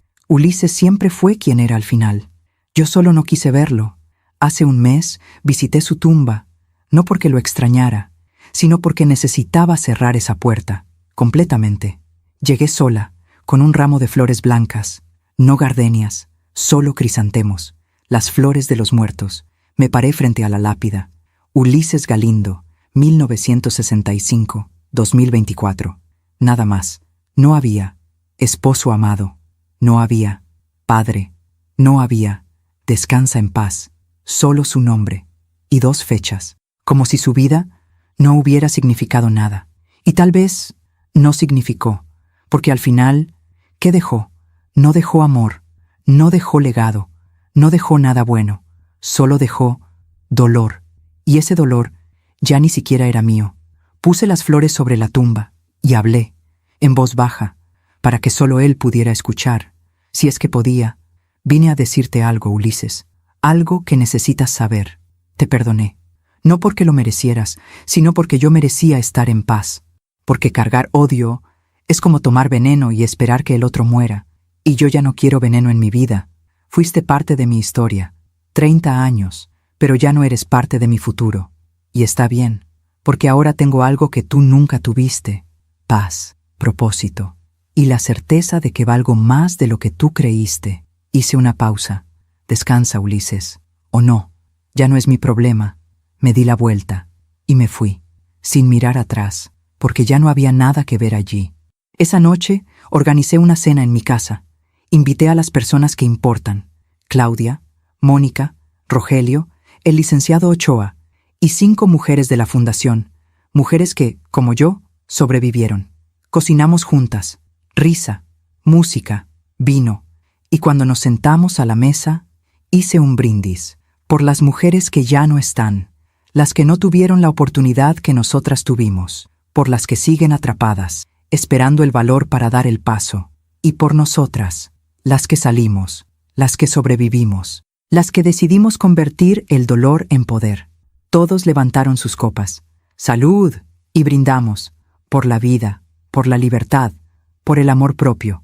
Speaker 1: siempre fue quien era al final. Yo solo no quise verlo. Hace un mes visité su tumba, no porque lo extrañara, sino porque necesitaba cerrar esa puerta, completamente. Llegué sola, con un ramo de flores blancas, no gardenias, solo crisantemos, las flores de los muertos. Me paré frente a la lápida. Ulises Galindo, 1965-2024. Nada más. No había esposo amado. No había padre. No había descansa en paz. Solo su nombre y 2 fechas, como si su vida no hubiera significado nada. Y tal vez no significó, porque al final, ¿qué dejó? No dejó amor, no dejó legado, no dejó nada bueno, solo dejó dolor. Y ese dolor ya ni siquiera era mío. Puse las flores sobre la tumba y hablé, en voz baja, para que solo él pudiera escuchar. Si es que podía, vine a decirte algo, Ulises. Algo que necesitas saber. Te perdoné. No porque lo merecieras, sino porque yo merecía estar en paz. Porque cargar odio es como tomar veneno y esperar que el otro muera. Y yo ya no quiero veneno en mi vida. Fuiste parte de mi historia. 30 años, pero ya no eres parte de mi futuro. Y está bien, porque ahora tengo algo que tú nunca tuviste. Paz, propósito, y la certeza de que valgo más de lo que tú creíste. Hice una pausa. Descansa, Ulises. O no, ya no es mi problema. Me di la vuelta y me fui, sin mirar atrás, porque ya no había nada que ver allí. Esa noche organicé una cena en mi casa. Invité a las personas que importan: Claudia, Mónica, Rogelio, el licenciado Ochoa y 5 mujeres de la fundación, mujeres que, como yo, sobrevivieron. Cocinamos juntas, risa, música, vino, y cuando nos sentamos a la mesa, hice un brindis por las mujeres que ya no están, las que no tuvieron la oportunidad que nosotras tuvimos, por las que siguen atrapadas, esperando el valor para dar el paso, y por nosotras, las que salimos, las que sobrevivimos, las que decidimos convertir el dolor en poder. Todos levantaron sus copas. ¡Salud! Y brindamos, por la vida, por la libertad, por el amor propio.